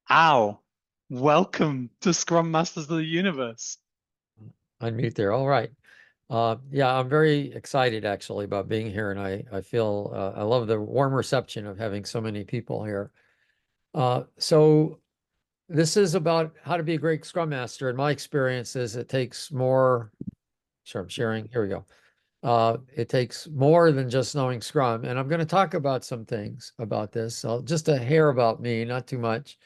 Ow. Welcome to Scrum Masters of the Universe. Unmute there. All right. Yeah, I'm very excited actually about being here, and I feel I love the warm reception of having so many people here. So this is about how to be a great Scrum Master. And my experience is it takes more. Sure, I'm sharing. Here we go. It takes more than just knowing Scrum, and I'm going to talk about some things about this. So just a hair about me, not too much.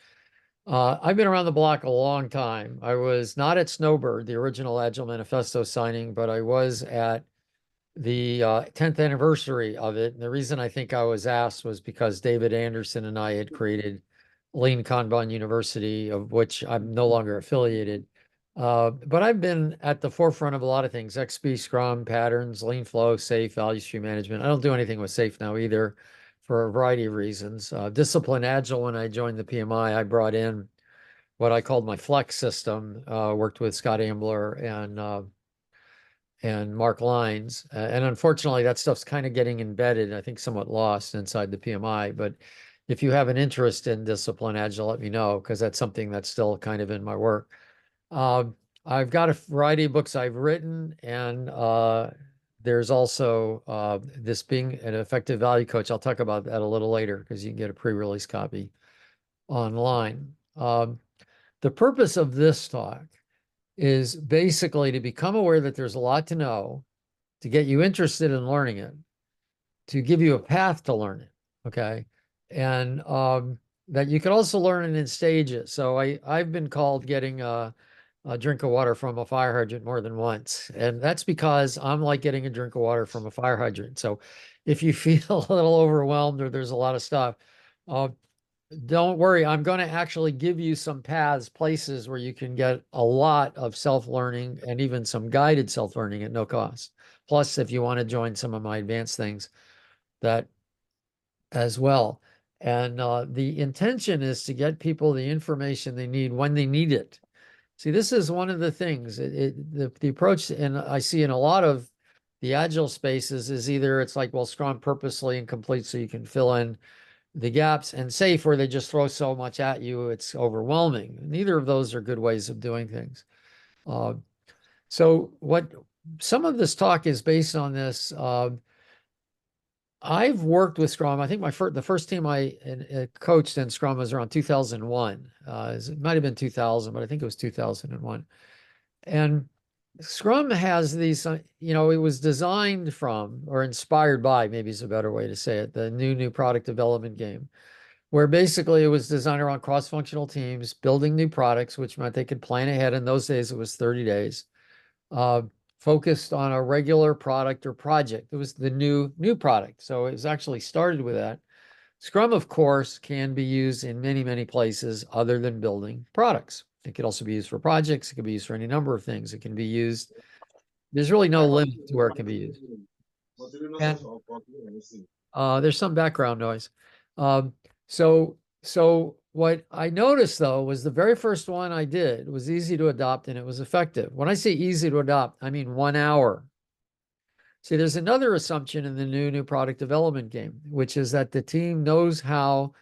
I've been around the block a long time. I was not at Snowbird, the original Agile Manifesto signing, but I was at the 10th anniversary of it. And the reason I think I was asked was because David Anderson and I had created Lean Kanban University, of which I'm no longer affiliated. But I've been at the forefront of a lot of things: XP, Scrum, patterns, Lean Flow, Safe, value stream management. I don't do anything with Safe now either for a variety of reasons. Discipline Agile, when I joined the PMI, I brought in what I called my Flex system, worked with Scott Ambler and Mark Lines. And unfortunately, that stuff's kind of getting embedded, I think somewhat lost inside the PMI. But if you have an interest in Discipline Agile, let me know, because that's something that's still kind of in my work. I've got a variety of books I've written, and there's also this being an effective value coach. I'll talk about that a little later because you can get a pre-release copy online. The purpose of this talk is basically to become aware that there's a lot to know, to get you interested in learning it, to give you a path to learn it. Okay. And that you can also learn it in stages. So I've been called getting a drink of water from a fire hydrant more than once. And that's because I'm like getting a drink of water from a fire hydrant. So if you feel a little overwhelmed or there's a lot of stuff, uh, don't worry. I'm going to actually give you some paths, places where you can get a lot of self-learning and even some guided self-learning at no cost. Plus, if you want to join some of my advanced things, that as well. And the intention is to get people the information they need when they need it. See, this is one of the things. The approach, and I see in a lot of the agile spaces, is either it's like, well, Scrum purposely incomplete so you can fill in the gaps, and Safe where they just throw so much at you, it's overwhelming. Neither of those are good ways of doing things. Uh, so what some of this talk is based on this. I've worked with Scrum. I think the first team I coached in Scrum was around 2001. It might have been 2000, but I think it was 2001. And Scrum has these, it was designed from or inspired by, maybe is a better way to say it, the new product development game, where basically it was designed around cross-functional teams building new products, which meant they could plan ahead. In those days, it was 30 days, uh, focused on a regular product or project. It was the new product. So it was actually started with that. Scrum, of course, can be used in many, many places other than building products. It could also be used for projects. It could be used for any number of things. It can be used. There's really no limit to where it can be used. And there's some background noise. Um, so what I noticed though was the very first one I did was easy to adopt and it was effective. When I say easy to adopt, I mean 1 hour. See, there's another assumption in the new product development game, which is that the team knows how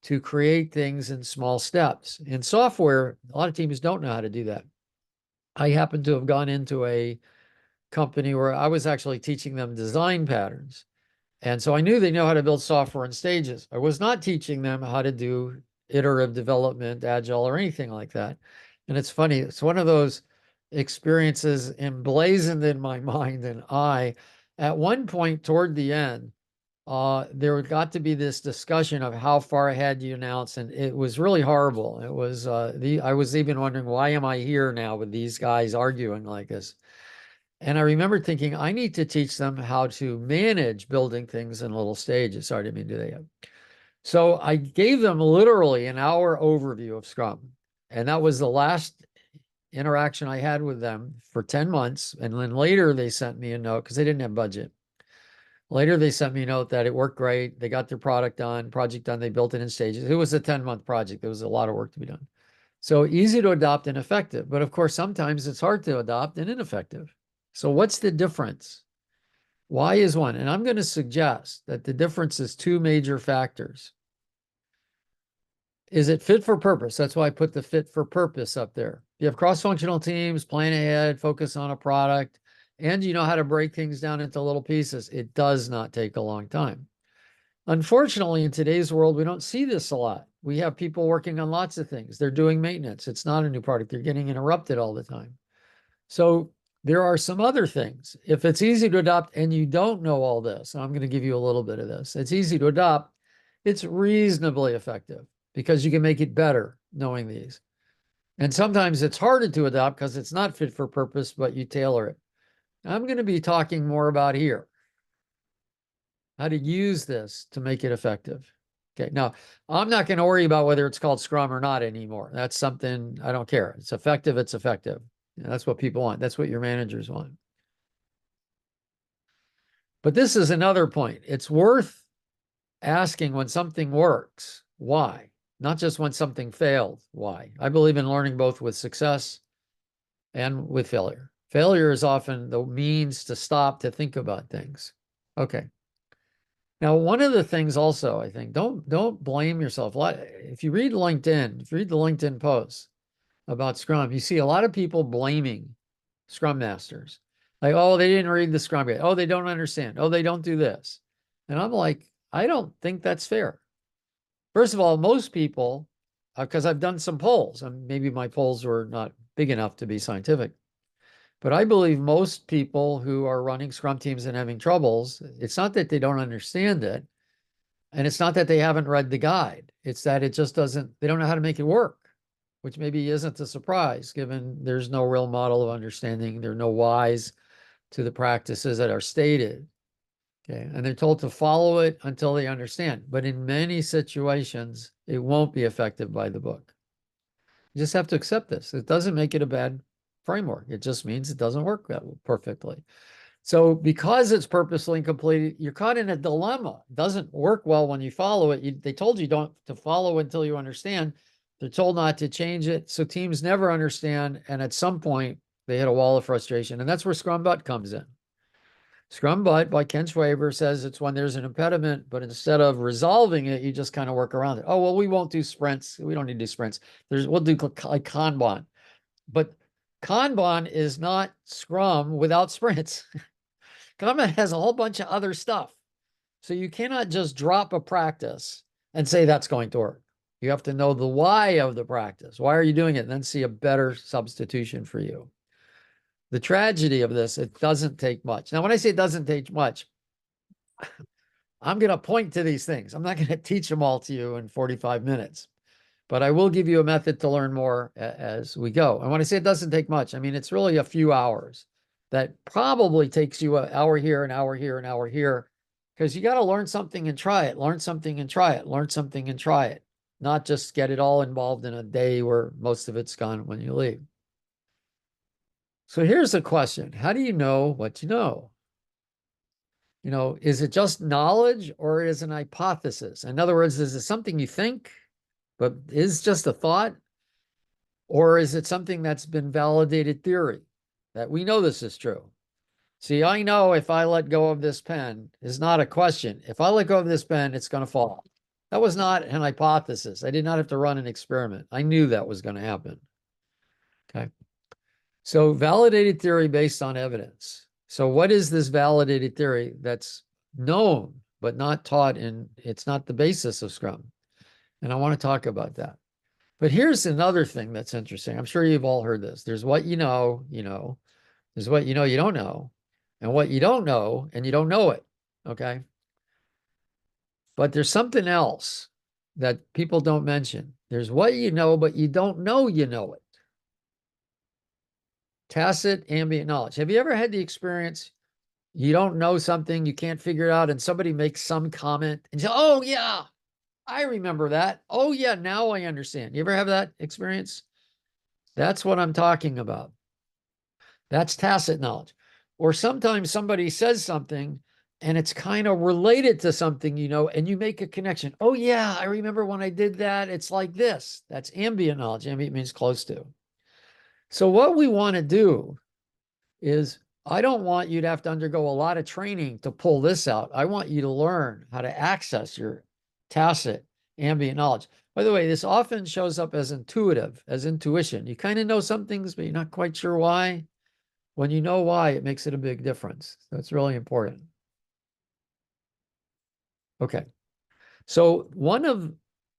to create things in small steps. In software, a lot of teams don't know how to do that. I happen to have gone into a company where I was actually teaching them design patterns. And so I knew they know how to build software in stages. I was not teaching them how to do iterative development, agile, or anything like that. And it's funny, it's one of those experiences emblazoned in my mind. And at one point toward the end, there got to be this discussion of how far ahead you announce, and it was really horrible. It was I was even wondering, why am I here now with these guys arguing like this? And I remember thinking, I need to teach them how to manage building things in little stages. Sorry, I didn't mean to do that. So I gave them literally an hour overview of Scrum. And that was the last interaction I had with them for 10 months. And then later they sent me a note because they didn't have budget. Later they sent me a note that it worked great. They got their project done. They built it in stages. It was a 10-month project. There was a lot of work to be done. So easy to adopt and effective. But of course, sometimes it's hard to adopt and ineffective. So what's the difference? Why is one? And I'm going to suggest that the difference is two major factors. is it fit for purpose? That's why I put the fit for purpose up there. You have cross-functional teams, plan ahead, focus on a product, and you know how to break things down into little pieces. It does not take a long time. Unfortunately, in today's world, we don't see this a lot. We have people working on lots of things. They're doing maintenance. It's not a new product. They're getting interrupted all the time. So there are some other things. If it's easy to adopt and you don't know all this, and I'm going to give you a little bit of this, it's easy to adopt. It's reasonably effective because you can make it better knowing these. And sometimes it's harder to adopt because it's not fit for purpose, but you tailor it. I'm going to be talking more about here, how to use this to make it effective. Okay, now I'm not going to worry about whether it's called Scrum or not anymore. That's something I don't care. It's effective, it's effective. That's what people want. That's what your managers want. But this is another point. It's worth asking when something works, why? Not just when something failed, why? I believe in learning both with success and with failure. Failure is often the means to stop to think about things. Okay. Now, one of the things also, I think, don't blame yourself. If you read LinkedIn, if you read the LinkedIn posts about Scrum, you see a lot of people blaming Scrum Masters. Like, oh, they didn't read the Scrum Guide. Oh, they don't understand. Oh, they don't do this. And I'm like, I don't think that's fair. First of all, most people, because I've done some polls, and maybe my polls were not big enough to be scientific, but I believe most people who are running Scrum teams and having troubles, it's not that they don't understand it, and it's not that they haven't read the guide. It's that it just doesn't, they don't know how to make it work, which maybe isn't a surprise given there's no real model of understanding. There are no whys to the practices that are stated. Okay. And they're told to follow it until they understand. But in many situations, it won't be effective by the book. You just have to accept this. It doesn't make it a bad framework. It just means it doesn't work that perfectly. So because it's purposely incomplete, you're caught in a dilemma. It doesn't work well when you follow it. They told you don't to follow until you understand. They're told not to change it. So teams never understand. And at some point, they hit a wall of frustration. And that's where Scrum Butt comes in. Scrum Butt by Ken Schwaber says it's when there's an impediment, but instead of resolving it, you just kind of work around it. Oh, well, we won't do sprints. We don't need to do sprints. We'll do like Kanban. But Kanban is not Scrum without sprints. Kanban has a whole bunch of other stuff. So you cannot just drop a practice and say that's going to work. You have to know the why of the practice. Why are you doing it? And then see a better substitution for you. The tragedy of this, it doesn't take much. Now, when I say it doesn't take much, I'm going to point to these things. I'm not going to teach them all to you in 45 minutes, but I will give you a method to learn more as we go. And when I say it doesn't take much, I mean, it's really a few hours. That probably takes you an hour here, an hour here, an hour here, because you got to learn something and try it, learn something and try it, learn something and try it, not just get it all involved in a day where most of it's gone when you leave. So here's the question. How do you know what you know? You know, is it just knowledge or is it an hypothesis? In other words, is it something you think, but is just a thought? Or is it something that's been validated theory that we know this is true? See, I know if I let go of this pen is not a question. If I let go of this pen, it's going to fall. That was not an hypothesis. I did not have to run an experiment. I knew that was going to happen. Okay. So validated theory based on evidence. So what is this validated theory that's known, but not taught in, it's not the basis of Scrum. And I want to talk about that. But here's another thing that's interesting. I'm sure you've all heard this. There's what you know. There's what you know you don't know. And what you don't know, and you don't know it. Okay. But there's something else that people don't mention. There's what you know, but you don't know you know it. Tacit ambient knowledge. Have you ever had the experience you don't know something, you can't figure it out, and somebody makes some comment and you say, oh, yeah, I remember that. Oh, yeah, now I understand. You ever have that experience? That's what I'm talking about. That's tacit knowledge. Or sometimes somebody says something and it's kind of related to something you know, and you make a connection. Oh, yeah, I remember when I did that. It's like this. That's ambient knowledge. Ambient means close to. So what we want to do is I don't want you to have to undergo a lot of training to pull this out. I want you to learn how to access your tacit ambient knowledge. By the way, this often shows up as intuitive, as intuition. You kind of know some things, but you're not quite sure why. When you know why, it makes it a big difference. That's really important. Okay. So one of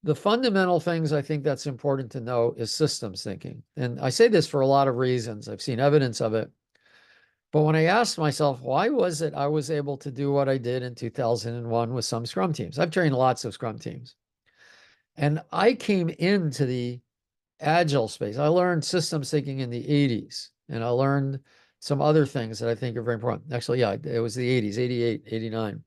the fundamental things I think that's important to know is systems thinking. And I say this for a lot of reasons. I've seen evidence of it. But when I asked myself, why was it I was able to do what I did in 2001 with some Scrum teams? I've trained lots of Scrum teams. And I came into the Agile space. I learned systems thinking in the 80s, and I learned some other things that I think are very important. Actually, yeah, it was the 80s, 88, 89.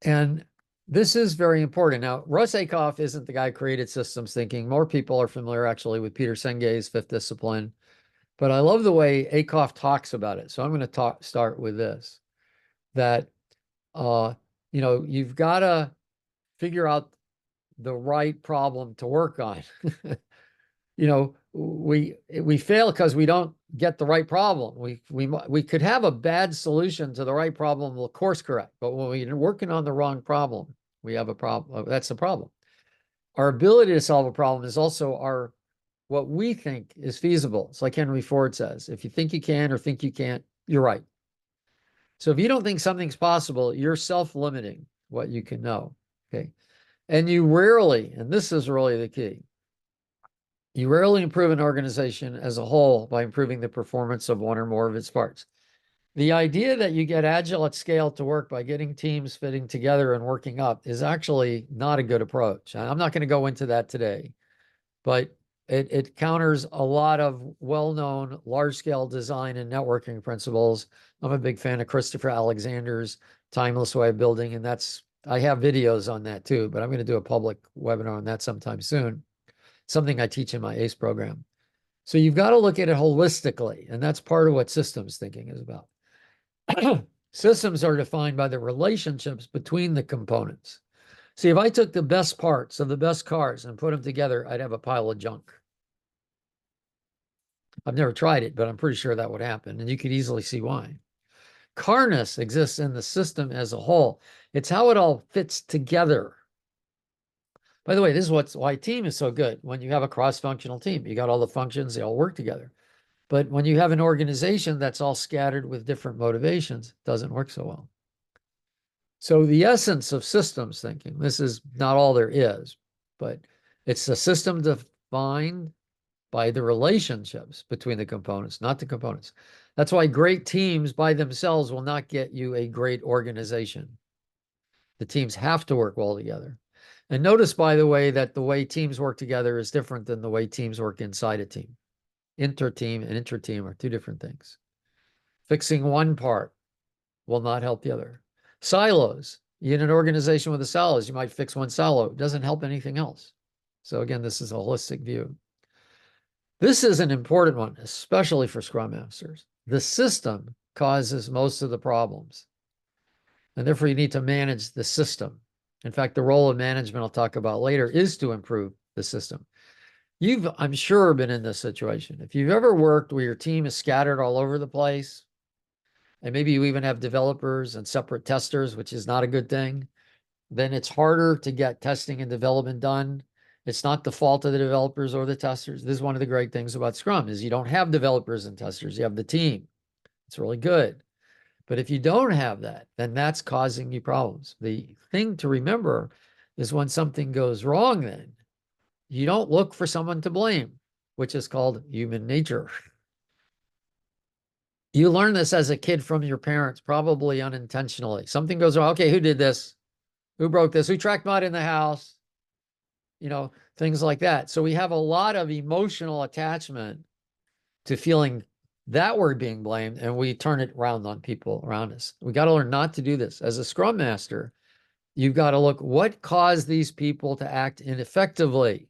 And this is very important. Now, Russ Akoff isn't the guy who created systems thinking. More people are familiar actually with Peter Senge's fifth discipline. But I love the way Akoff talks about it. So I'm going to start with this, that, you've got to figure out the right problem to work on. We fail because we don't get the right problem. We could have a bad solution to the right problem, we'll course correct. But when we're working on the wrong problem, we have a problem. That's the problem. Our ability to solve a problem is also what we think is feasible. It's like Henry Ford says, if you think you can or think you can't, you're right. So if you don't think something's possible, you're self-limiting what you can know. Okay. And you rarely, and this is really the key, you rarely improve an organization as a whole by improving the performance of one or more of its parts. The idea that you get Agile at scale to work by getting teams fitting together and working up is actually not a good approach. I'm not going to go into that today, but it counters a lot of well-known large-scale design and networking principles. I'm a big fan of Christopher Alexander's timeless way of building, and I have videos on that too, but I'm going to do a public webinar on that sometime soon. Something I teach in my ACE program. So you've got to look at it holistically, and that's part of what systems thinking is about. Systems are defined by the relationships between the components. See, if I took the best parts of the best cars and put them together, I'd have a pile of junk. I've never tried it, but I'm pretty sure that would happen, and you could easily see why. Carness exists in the system as a whole. It's how it all fits together. By the way, this is why team is so good. When you have a cross-functional team, you got all the functions, they all work together. But when you have an organization that's all scattered with different motivations, it doesn't work so well. So the essence of systems thinking, this is not all there is, but it's a system defined by the relationships between the components, not the components. That's why great teams by themselves will not get you a great organization. The teams have to work well together. And notice, by the way, that the way teams work together is different than the way teams work inside a team. Inter-team and inter-team are two different things. Fixing one part will not help the other. Silos. In an organization with the silos, you might fix one silo. It doesn't help anything else. So again, this is a holistic view. This is an important one, especially for Scrum Masters. The system causes most of the problems. And therefore, you need to manage the system. In fact, the role of management I'll talk about later is to improve the system. You've, I'm sure, been in this situation. If you've ever worked where your team is scattered all over the place, and maybe you even have developers and separate testers, which is not a good thing, then it's harder to get testing and development done. It's not the fault of the developers or the testers. This is one of the great things about Scrum is you don't have developers and testers. You have the team. It's really good. But if you don't have that, then that's causing you problems. The thing to remember is when something goes wrong, then you don't look for someone to blame, which is called human nature. You learn this as a kid from your parents, probably unintentionally. Something goes wrong. Okay, who did this? Who broke this? Who tracked mud in the house? Things like that. So we have a lot of emotional attachment to feeling that we're being blamed, and we turn it around on people around us. We got to learn not to do this. As a Scrum Master, you've got to look what caused these people to act ineffectively.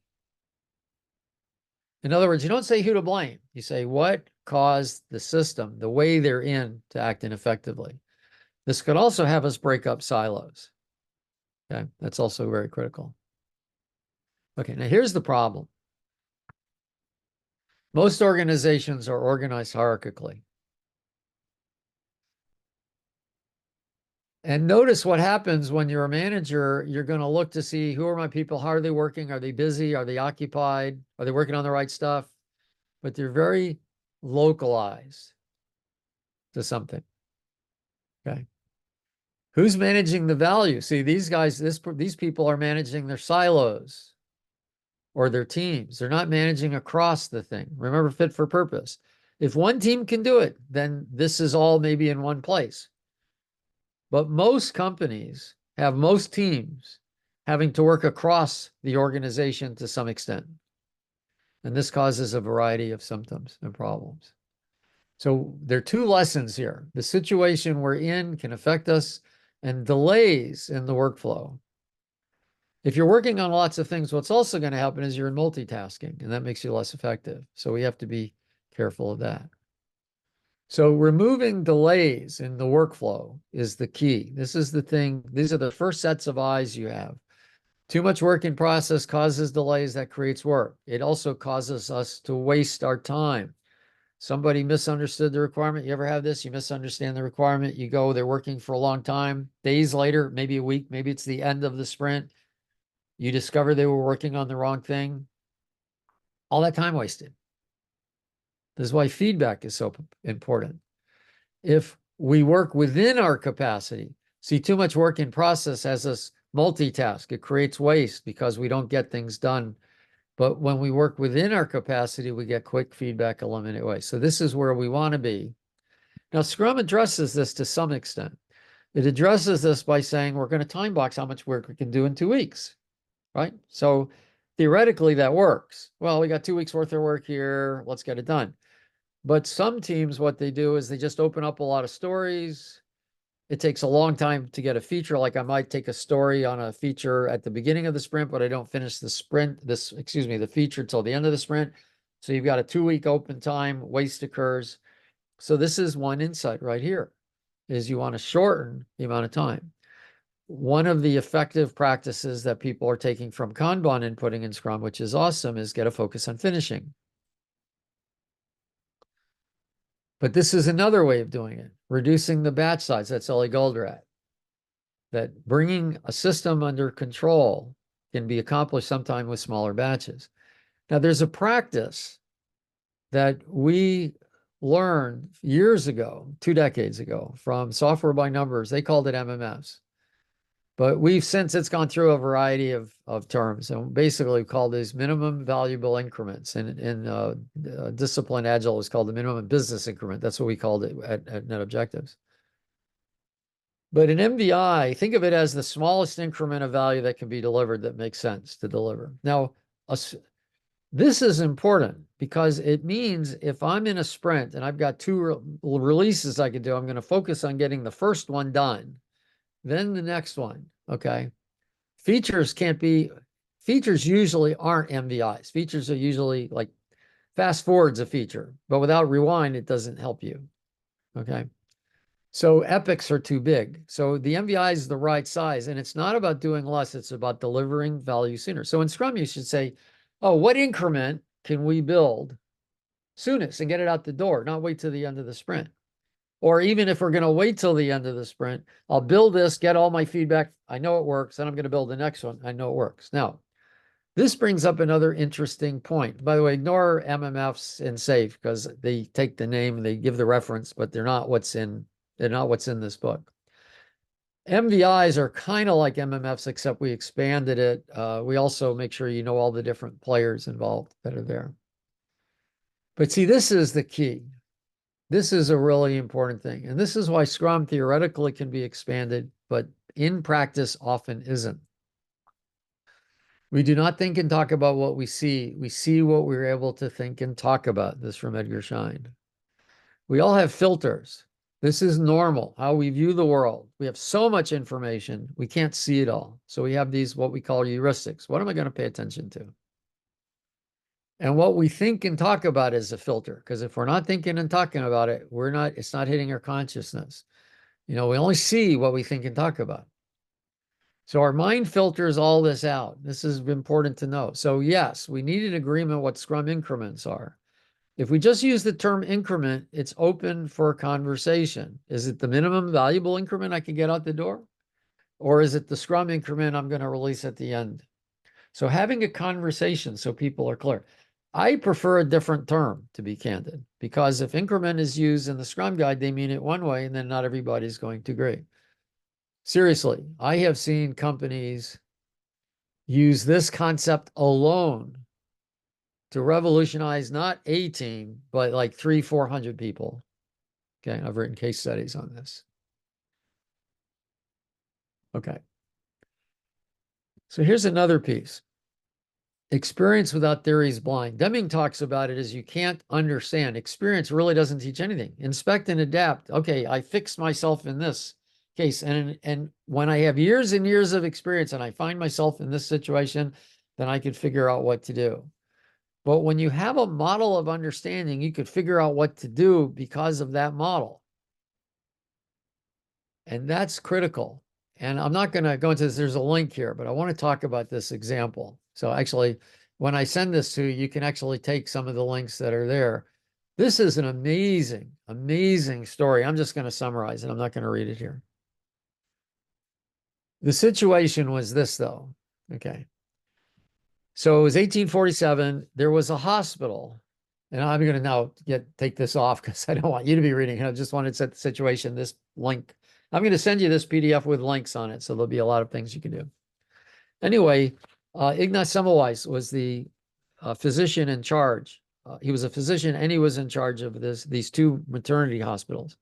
In other words, you don't say who to blame. You say what caused the system, the way they're in, to act ineffectively. This could also have us break up silos. Okay, that's also very critical. Okay, now here's the problem. Most organizations are organized hierarchically. And notice what happens when you're a manager. You're going to look to see, who are my people? How are they working? Are they busy? Are they occupied? Are they working on the right stuff? But they're very localized to something. Okay. Who's managing the value? See, these guys, these people are managing their silos or their teams. They're not managing across the thing. Remember, fit for purpose. If one team can do it, then this is all maybe in one place. But most companies have most teams having to work across the organization to some extent. And this causes a variety of symptoms and problems. So there are two lessons here. The situation we're in can affect us, and delays in the workflow. If you're working on lots of things, what's also going to happen is you're in multitasking, and that makes you less effective. So we have to be careful of that. So removing delays in the workflow is the key. This is the thing. These are the first sets of eyes you have. Too much work in process causes delays. That creates work. It also causes us to waste our time. Somebody misunderstood the requirement. You ever have this? You misunderstand the requirement. You go, they're working for a long time. Days later, maybe a week, maybe it's the end of the sprint. You discover they were working on the wrong thing. All that time wasted. This is why feedback is so important. If we work within our capacity, see, too much work in process has us multitask. It creates waste because we don't get things done. But when we work within our capacity, we get quick feedback, eliminate waste. So this is where we want to be. Now, Scrum addresses this to some extent. It addresses this by saying we're going to time box how much work we can do in 2 weeks, right? So theoretically, that works. Well, we got 2 weeks worth of work here. Let's get it done. But some teams, what they do is they just open up a lot of stories. It takes a long time to get a feature. Like I might take a story on a feature at the beginning of the sprint, but I don't finish the the feature till the end of the sprint. So you've got a 2-week open time, waste occurs. So this is one insight right here, is you want to shorten the amount of time. One of the effective practices that people are taking from Kanban and putting in Scrum, which is awesome, is get a focus on finishing. But this is another way of doing it, reducing the batch size. That's Ellie Goldratt. That bringing a system under control can be accomplished sometime with smaller batches. Now, there's a practice that we learned years ago, 2 decades ago, from Software by Numbers. They called it MMFs. But it's gone through a variety of terms. And basically, we call these minimum valuable increments. And in discipline Agile is called the minimum business increment. That's what we called it at Net Objectives. But in MVI, think of it as the smallest increment of value that can be delivered that makes sense to deliver. Now, this is important because it means if I'm in a sprint and I've got 2 releases I could do, I'm going to focus on getting the first one done, then the next one, okay? Features usually aren't MVIs. Features are usually like fast forwards a feature, but without rewind, it doesn't help you, okay? So epics are too big. So the MVI is the right size, and it's not about doing less, it's about delivering value sooner. So in Scrum, you should say, oh, what increment can we build soonest and get it out the door, not wait till the end of the sprint? Or even if we're going to wait till the end of the sprint, I'll build this, get all my feedback. I know it works. Then I'm going to build the next one. I know it works. Now, this brings up another interesting point. By the way, ignore MMFs in SAFe because they take the name, they give the reference, but they're not what's in this book. MVIs are kind of like MMFs, except we expanded it. We also make sure you know all the different players involved that are there. But see, this is the key. This is a really important thing. And this is why Scrum theoretically can be expanded, but in practice often isn't. We do not think and talk about what we see. We see what we're able to think and talk about. This from Edgar Schein. We all have filters. This is normal, how we view the world. We have so much information, we can't see it all. So we have these, what we call heuristics. What am I going to pay attention to? And what we think and talk about is a filter, because if we're not thinking and talking about it, it's not hitting our consciousness. We only see what we think and talk about. So our mind filters all this out. This is important to know. So yes, we need an agreement what Scrum increments are. If we just use the term increment, it's open for conversation. Is it the minimum valuable increment I can get out the door? Or is it the Scrum increment I'm going to release at the end? So having a conversation so people are clear. I prefer a different term, to be candid, because if increment is used in the Scrum Guide, they mean it one way, and then not everybody's going to agree. Seriously, I have seen companies use this concept alone to revolutionize not a team, but like 300-400 people. Okay, I've written case studies on this. Okay. So here's another piece. Experience without theory is blind. Deming talks about it as you can't understand. Experience really doesn't teach anything. Inspect and adapt. Okay, I fixed myself in this case. And when I have years and years of experience and I find myself in this situation, then I could figure out what to do. But when you have a model of understanding, you could figure out what to do because of that model. And that's critical. And I'm not going to go into this. There's a link here, but I want to talk about this example. So actually, when I send this to you, you can actually take some of the links that are there. This is an amazing, amazing story. I'm just going to summarize it. I'm not going to read it here. The situation was this, though. Okay. So it was 1847. There was a hospital. And I'm going to now take this off because I don't want you to be reading it. I just wanted to set the situation, this link. I'm going to send you this PDF with links on it. So there'll be a lot of things you can do. Anyway, Ignaz Semmelweis was the physician in charge. He was a physician and he was in charge of these two maternity hospitals.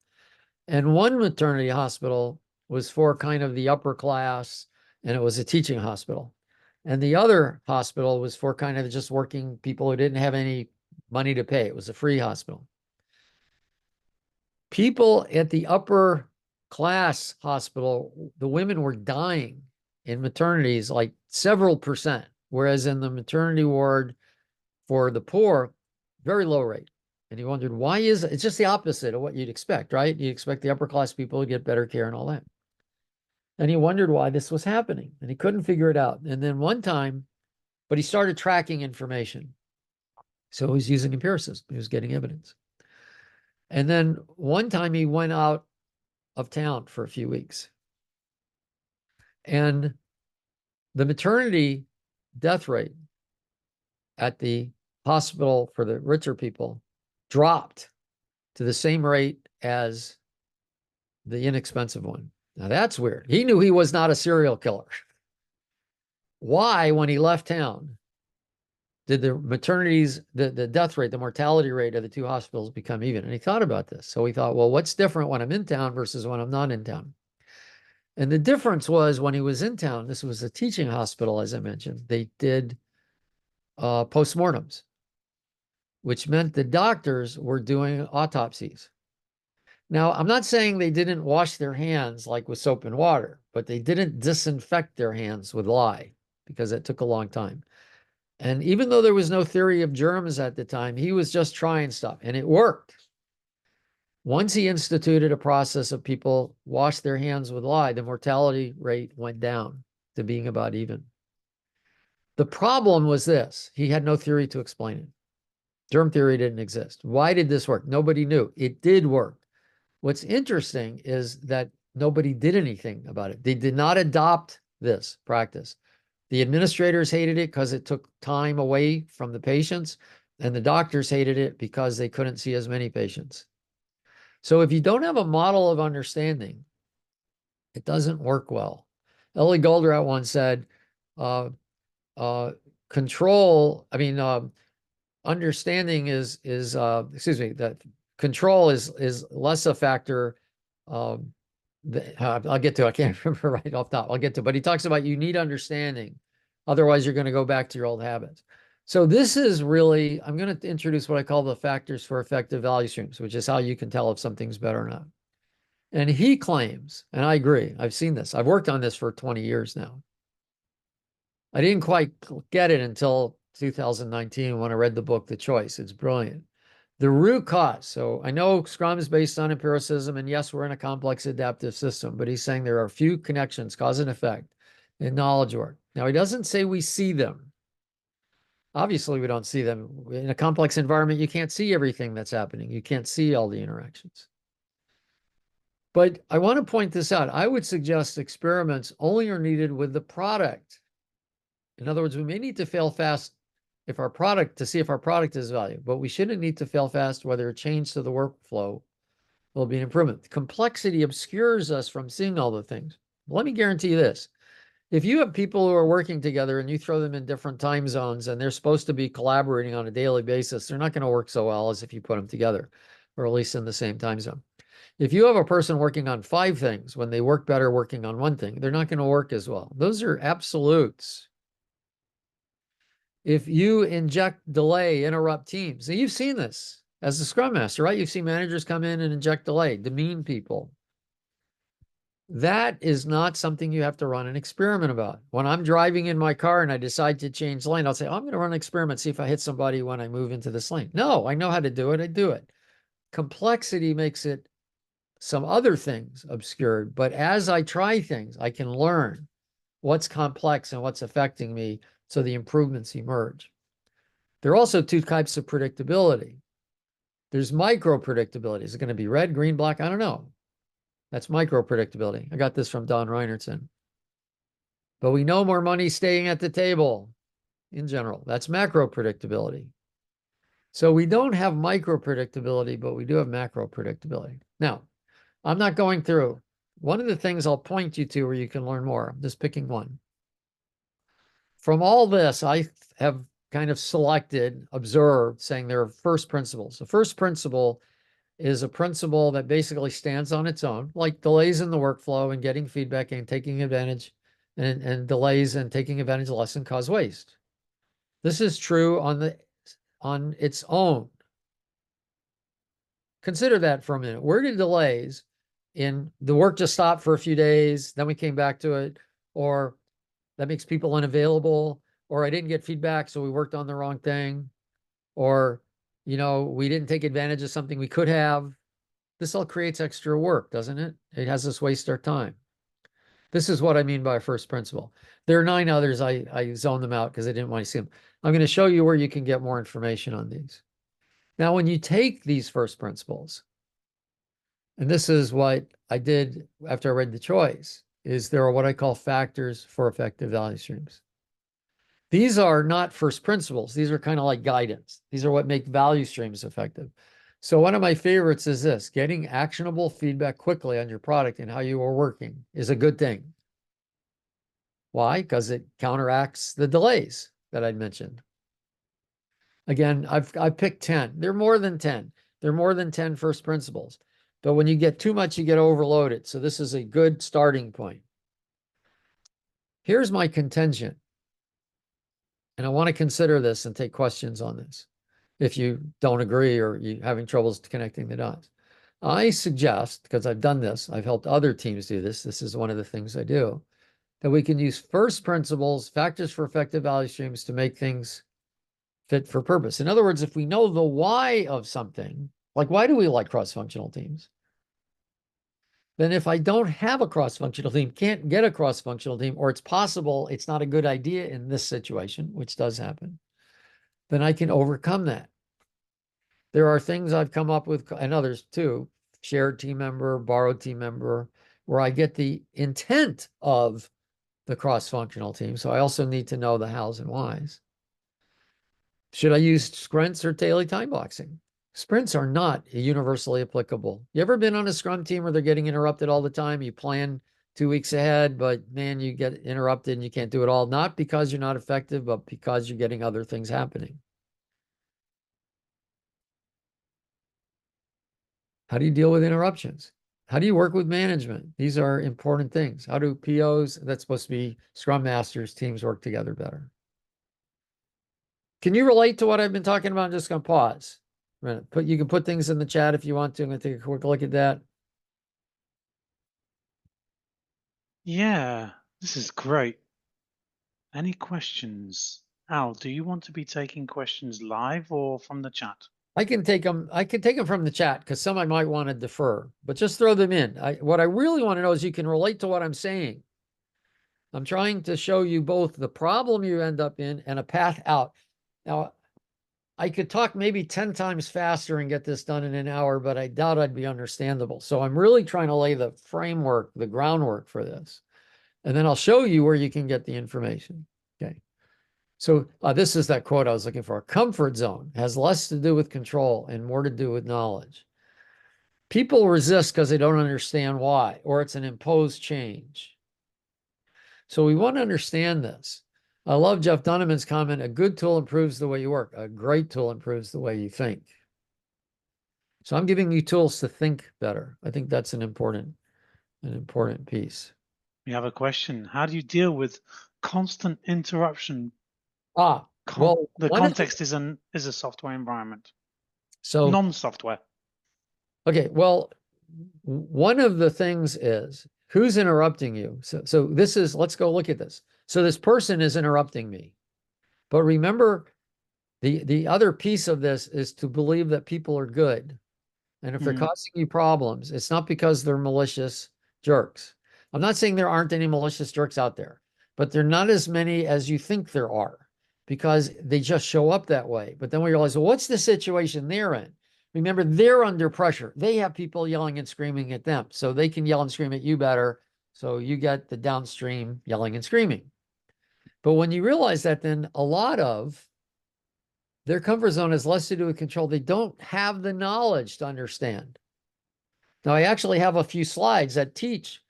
And one maternity hospital was for kind of the upper class, and it was a teaching hospital. And the other hospital was for kind of just working people who didn't have any money to pay. It was a free hospital. People at the upper class hospital, the women were dying in maternities like several percent, whereas in the maternity ward for the poor, very low rate. And he wondered, why is it? It's just the opposite of what you'd expect, right? You'd expect the upper class people to get better care and all that. And he wondered why this was happening, and he couldn't figure it out. And then one time, but he started tracking information. So he was using empiricism. He was getting evidence. And then one time he went out of town for a few weeks. And the maternity death rate at the hospital for the richer people dropped to the same rate as the inexpensive one. Now that's weird. He knew he was not a serial killer. Why, when he left town, did the maternities, the death rate, the mortality rate of the two hospitals become even? And he thought about this. So he thought, well, what's different when I'm in town versus when I'm not in town? And the difference was when he was in town, this was a teaching hospital, as I mentioned, they did postmortems, which meant the doctors were doing autopsies. Now, I'm not saying they didn't wash their hands like with soap and water, but they didn't disinfect their hands with lye because it took a long time. And even though there was no theory of germs at the time, he was just trying stuff, and it worked. Once he instituted a process of people wash their hands with lye, the mortality rate went down to being about even. The problem was this: he had no theory to explain it. Germ theory didn't exist. Why did this work? Nobody knew. It did work. What's interesting is that nobody did anything about it. They did not adopt this practice. The administrators hated it because it took time away from the patients, and the doctors hated it because they couldn't see as many patients. So if you don't have a model of understanding, it doesn't work well. Ellie Goldratt once said, understanding that control is less a factor. I'll get to, I can't remember right off the top. I'll get to, but he talks about you need understanding. Otherwise, you're going to go back to your old habits. So this is really, I'm going to introduce what I call the factors for effective value streams, which is how you can tell if something's better or not. And he claims, and I agree, I've seen this. I've worked on this for 20 years now. I didn't quite get it until 2019 when I read the book, The Choice. It's brilliant. The root cause. So I know Scrum is based on empiricism, and yes, we're in a complex adaptive system, but he's saying there are a few connections, cause and effect, in knowledge work. Now, he doesn't say we see them. Obviously, we don't see them. In a complex environment, you can't see everything that's happening. You can't see all the interactions. But I want to point this out. I would suggest experiments only are needed with the product. In other words, we may need to fail fast if our product to see if our product is valuable, but we shouldn't need to fail fast whether a change to the workflow will be an improvement. Complexity obscures us from seeing all the things. Let me guarantee you this. If you have people who are working together and you throw them in different time zones and they're supposed to be collaborating on a daily basis, they're not going to work so well as if you put them together, or at least in the same time zone. If you have a person working on 5 things when they work better working on one thing, they're not going to work as well. Those are absolutes. If you inject delay, interrupt teams, and you've seen this as a Scrum Master, right? You've seen managers come in and inject delay, demean people. That is not something you have to run an experiment about. When I'm driving in my car and I decide to change lane, I'll say, oh, I'm going to run an experiment, see if I hit somebody when I move into this lane. No, I know how to do it. I do it. Complexity makes it some other things obscured. But as I try things, I can learn what's complex and what's affecting me so the improvements emerge. There are also 2 types of predictability. There's micro predictability. Is it going to be red, green, black? I don't know. That's micro predictability. I got this from Don Reinertson. But we know more money staying at the table in general. That's macro predictability. So we don't have micro predictability, but we do have macro predictability. Now, I'm not going through. One of the things I'll point you to where you can learn more, I'm just picking one. From all this, I have kind of selected, observed, saying there are first principles. The first principle is a principle that basically stands on its own, like delays in the workflow and getting feedback and taking advantage, and delays and taking advantage less and cause waste. This is true on its own. Consider that for a minute. Where did delays in the work just stopped for a few days, then we came back to it, or that makes people unavailable, or I didn't get feedback, so we worked on the wrong thing, or we didn't take advantage of something we could have. This all creates extra work, doesn't it? It has us waste our time. This is what I mean by first principle. There are 9 others. I zoned them out because I didn't want to see them. I'm going to show you where you can get more information on these. Now, when you take these first principles, and this is what I did after I read the choice, is there are what I call factors for effective value streams. These are not first principles. These are kind of like guidance. These are what make value streams effective. So one of my favorites is this: getting actionable feedback quickly on your product and how you are working is a good thing. Why? Because it counteracts the delays that I'd mentioned. Again, I've picked 10. There are more than 10. There are more than 10 first principles. But when you get too much, you get overloaded. So this is a good starting point. Here's my contention. And I want to consider this and take questions on this if you don't agree or you're having troubles connecting the dots. I suggest, because I've done this, I've helped other teams do this. This is one of the things I do, that we can use first principles, factors for effective value streams to make things fit for purpose. In other words, if we know the why of something, like why do we like cross-functional teams? Then if I don't have a cross-functional team, can't get a cross-functional team, or it's possible it's not a good idea in this situation, which does happen, then I can overcome that. There are things I've come up with, and others too, shared team member, borrowed team member, where I get the intent of the cross-functional team. So I also need to know the hows and whys. Should I use sprints or daily time boxing? Sprints are not universally applicable. You ever been on a Scrum team where they're getting interrupted all the time? You plan 2 weeks ahead, but man, you get interrupted and you can't do it all. Not because you're not effective, but because you're getting other things happening. How do you deal with interruptions? How do you work with management? These are important things. How do POs, that's supposed to be Scrum Masters, teams work together better? Can you relate to what I've been talking about? I'm just going to pause. You can put things in the chat if you want to. I'm going to take a quick look at that. Yeah, this is great. Any questions? Al, do you want to be taking questions live or from the chat? I can take them from the chat because some I might want to defer, but just throw them in. What I really want to know is you can relate to what I'm saying. I'm trying to show you both the problem you end up in and a path out. Now, I could talk maybe 10 times faster and get this done in an hour, but I doubt I'd be understandable. So I'm really trying to lay the framework, the groundwork for this. And then I'll show you where you can get the information. Okay. So this is that quote I was looking for. Comfort zone has less to do with control and more to do with knowledge. People resist because they don't understand why, or it's an imposed change. So we want to understand this. I love Jeff Dunham's comment, a good tool improves the way you work. A great tool improves the way you think. So I'm giving you tools to think better. I think that's an important piece. We have a question. How do you deal with constant interruption? Well, The context is a software environment, so non-software. okay, well, one of the things is who's interrupting you. So this is, let's go look at this. So this person is interrupting me. But remember, the other piece of this is to believe that people are good. And if they're causing you problems, it's not because they're malicious jerks. I'm not saying there aren't any malicious jerks out there, but they're not as many as you think there are because they just show up that way. But then we realize, well, what's the situation they're in? Remember, they're under pressure. They have people yelling and screaming at them, so they can yell and scream at you better. So you get the downstream yelling and screaming. But when you realize that, then a lot of their comfort zone has less to do with control. They don't have the knowledge to understand. Now, I actually have a few slides that teach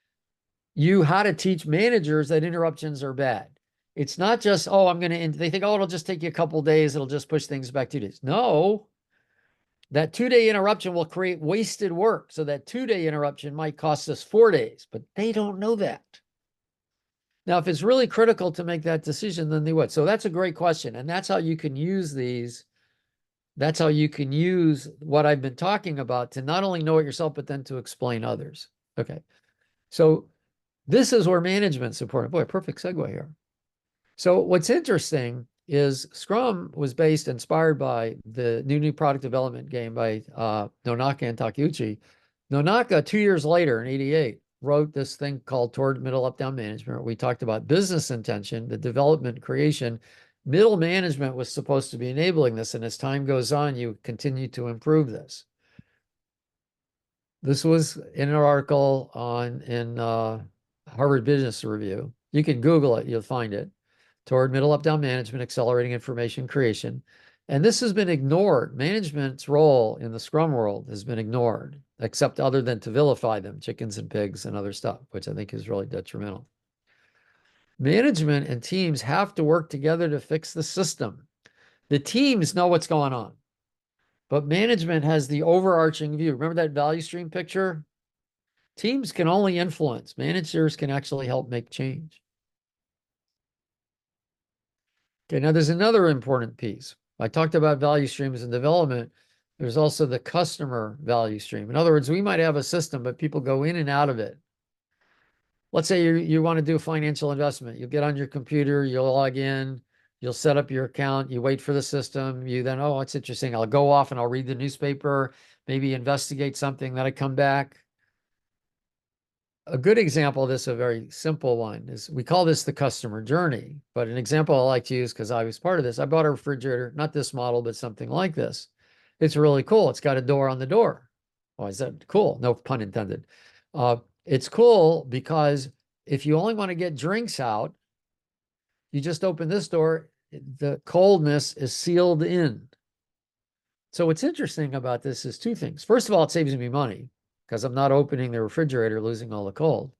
you how to teach managers that interruptions are bad. It's not just, oh, they think, oh, it'll just take you a couple days. It'll just push things back 2 days. No, that 2-day interruption will create wasted work. So that 2-day interruption might cost us 4 days, but they don't know that. Now, if it's really critical to make that decision, then they would. So that's a great question. And that's how you can use these. That's how you can use what I've been talking about to not only know it yourself, but then to explain others. Okay. So this is where management's important. Boy, perfect segue here. So what's interesting is Scrum was inspired by the new product development game by Nonaka and Takeuchi. Nonaka, 2 years later in '88, wrote this thing called Toward Middle Up-Down Management. We talked about business intention, the development, creation. Middle management was supposed to be enabling this, and as time goes on, you continue to improve this. This was in an article in Harvard Business Review. You can Google it, you'll find it. Toward Middle Up-Down Management, Accelerating Information Creation. And this has been ignored. Management's role in the Scrum world has been ignored, except other than to vilify them, chickens and pigs and other stuff, which I think is really detrimental. Management and teams have to work together to fix the system. The teams know what's going on, but management has the overarching view. Remember that value stream picture? Teams can only influence. Managers can actually help make change. Okay, now there's another important piece. I talked about value streams in development. There's also the customer value stream. In other words, we might have a system, but people go in and out of it. Let's say you want to do a financial investment. You get on your computer, you'll log in, you'll set up your account, you wait for the system. You then, oh, it's interesting. I'll go off and I'll read the newspaper, maybe investigate something, then I come back. A good example of this, a very simple one, is we call this the customer journey. But an example I like to use because I was part of this, I bought a refrigerator, not this model, but something like this. It's really cool. It's got a door on the door. Why is that cool? No pun intended. It's cool because if you only want to get drinks out, you just open this door, the coldness is sealed in. So what's interesting about this is two things. First of all, it saves me money because I'm not opening the refrigerator, losing all the cold.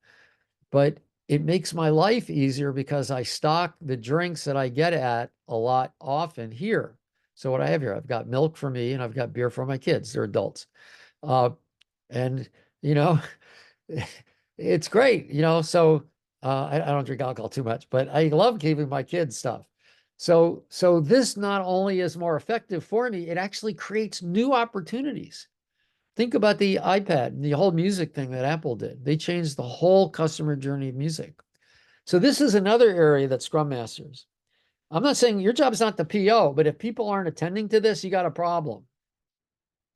But it makes my life easier because I stock the drinks that I get at a lot often here. So what I have here, I've got milk for me and I've got beer for my kids. They're adults. And, you know, it's great, you know, so I don't drink alcohol too much, but I love giving my kids stuff. So this not only is more effective for me, it actually creates new opportunities. Think about the iPad and the whole music thing that Apple did. They changed the whole customer journey of music. So this is another area that Scrum Masters. I'm not saying your job is not the PO, but if people aren't attending to this, you got a problem.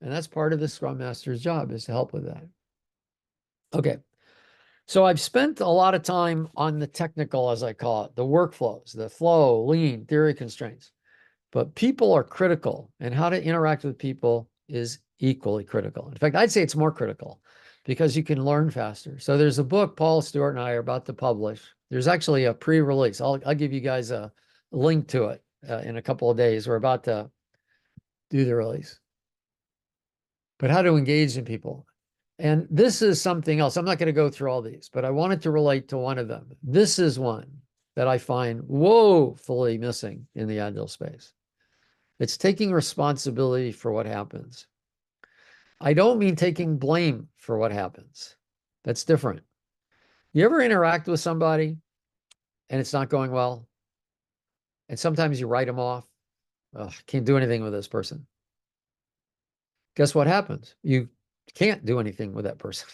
And that's part of the Scrum Master's job is to help with that. Okay. So I've spent a lot of time on the technical, as I call it, the workflows, the flow, lean, theory constraints. but people are critical, and how to interact with people is equally critical. In fact, I'd say it's more critical because you can learn faster. So there's a book Paul Stewart and I are about to publish. There's actually a pre-release. I'll give you guys a link to it in a couple of days. We're about to do the release. But how to engage in people. And this is something else. I'm not going to go through all these, but I wanted to relate to one of them. This is one that I find woefully missing in the agile space. It's taking responsibility for what happens. I don't mean taking blame for what happens. That's different. You ever interact with somebody and it's not going well? And sometimes you write them off. Oh, can't do anything with this person. Guess what happens? You can't do anything with that person.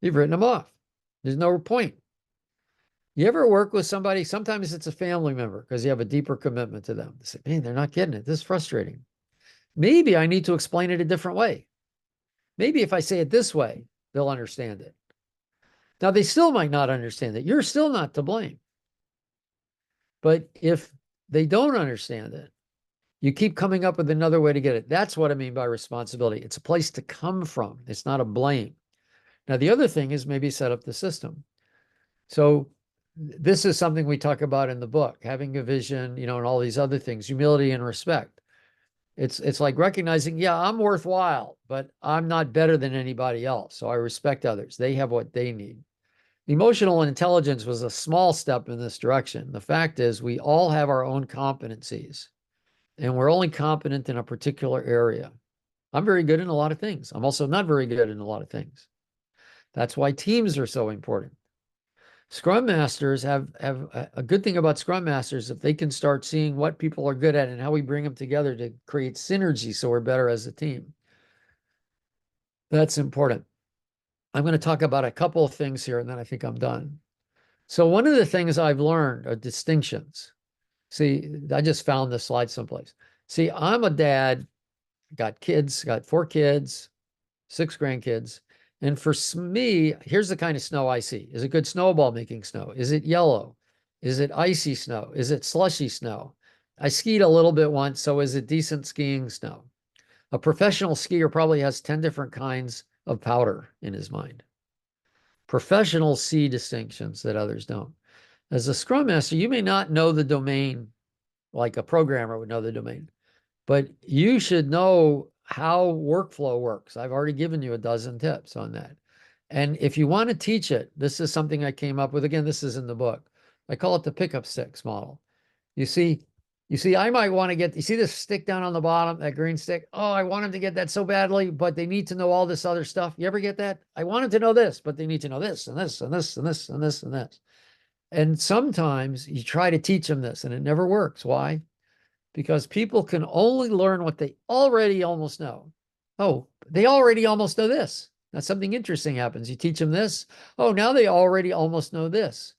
You've written them off. There's no point. You ever work with somebody? Sometimes it's a family member because you have a deeper commitment to them. They say, man, they're not getting it. This is frustrating. Maybe I need to explain it a different way. Maybe if I say it this way, they'll understand it. Now, they still might not understand it. You're still not to blame. But if they don't understand it, you keep coming up with another way to get it. That's what I mean by responsibility. It's a place to come from. It's not a blame. Now, the other thing is maybe set up the system. So this is something we talk about in the book, having a vision, and all these other things, humility and respect. It's like recognizing, yeah, I'm worthwhile, but I'm not better than anybody else. So I respect others. They have what they need. Emotional intelligence was a small step in this direction. The fact is, we all have our own competencies, and we're only competent in a particular area. I'm very good in a lot of things. I'm also not very good in a lot of things. That's why teams are so important. Scrum Masters have a good thing about Scrum Masters, if they can start seeing what people are good at and how we bring them together to create synergy so we're better as a team. That's important. I'm going to talk about a couple of things here, and then I think I'm done. So one of the things I've learned are distinctions. See, I just found this slide someplace. See, I'm a dad, got kids, got 4 kids, 6 grandkids. And for me, here's the kind of snow I see. Is it good snowball making snow? Is it yellow? Is it icy snow? Is it slushy snow? I skied a little bit once, so is it decent skiing snow? A professional skier probably has 10 different kinds of powder in his mind. Professionals see distinctions that others don't. As a Scrum Master, you may not know the domain like a programmer would know the domain, but you should know how workflow works. I've already given you a dozen tips on that. And if you want to teach it, this is something I came up with. Again, this is in the book. I call it the pickup sticks model. You see, I might want to get, you see this stick down on the bottom, that green stick? Oh, I want them to get that so badly, but they need to know all this other stuff. You ever get that? I want them to know this, but they need to know this and this and this and this and this and this. And sometimes you try to teach them this and it never works. Why? Because people can only learn what they already almost know. Oh, they already almost know this. Now something interesting happens. You teach them this. Oh, now they already almost know this.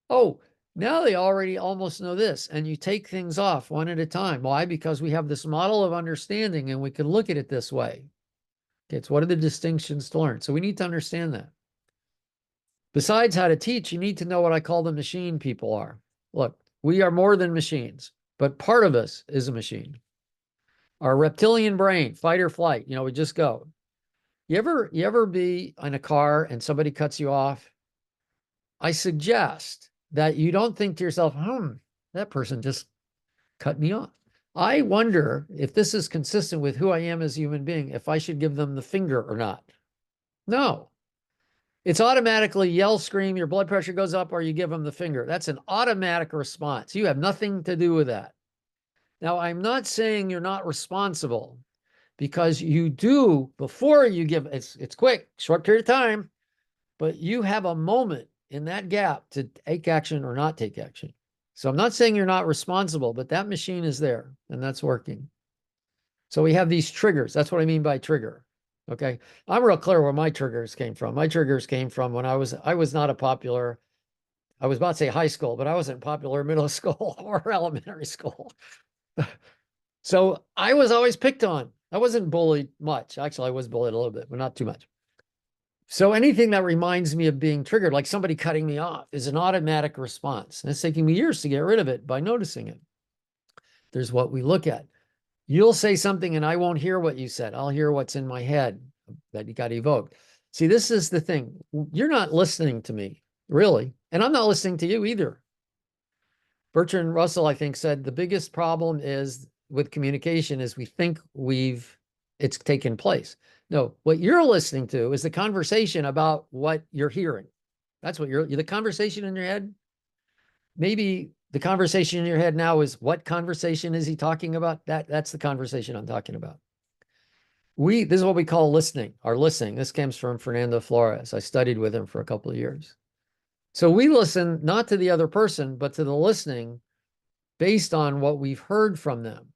Oh, now they already almost know this. And you take things off one at a time. Why? Because we have this model of understanding and we can look at it this way. Okay, it's what are the distinctions to learn? So we need to understand that. Besides how to teach, you need to know what I call the machine people are. Look, we are more than machines, but part of us is a machine. Our reptilian brain, fight or flight, we just go. You ever be in a car and somebody cuts you off? I suggest that you don't think to yourself, that person just cut me off. I wonder if this is consistent with who I am as a human being, if I should give them the finger or not. No. It's automatically yell, scream, your blood pressure goes up, or you give them the finger. That's an automatic response. You have nothing to do with that. Now, I'm not saying you're not responsible, because you do before you give, it's quick, short period of time, but you have a moment in that gap to take action or not take action. So I'm not saying you're not responsible, but that machine is there and that's working. So we have these triggers. That's what I mean by trigger. Okay. I'm real clear where my triggers came from. My triggers came from when I was not a popular, I was about to say high school, but I wasn't popular in middle school or elementary school. So I was always picked on. I wasn't bullied much. Actually, I was bullied a little bit, but not too much. So anything that reminds me of being triggered, like somebody cutting me off, is an automatic response. And it's taking me years to get rid of it by noticing it. There's what we look at. You'll say something and I won't hear what you said. I'll hear what's in my head that you got evoked. See, this is the thing. You're not listening to me, really. And I'm not listening to you either. Bertrand Russell, I think, said the biggest problem is with communication is we think it's taken place. No, what you're listening to is the conversation about what you're hearing. That's what the conversation in your head. Maybe the conversation in your head now is what conversation is he talking about? That's the conversation I'm talking about. This is what we call listening, our listening. This comes from Fernando Flores. I studied with him for a couple of years. So we listen not to the other person, but to the listening based on what we've heard from them.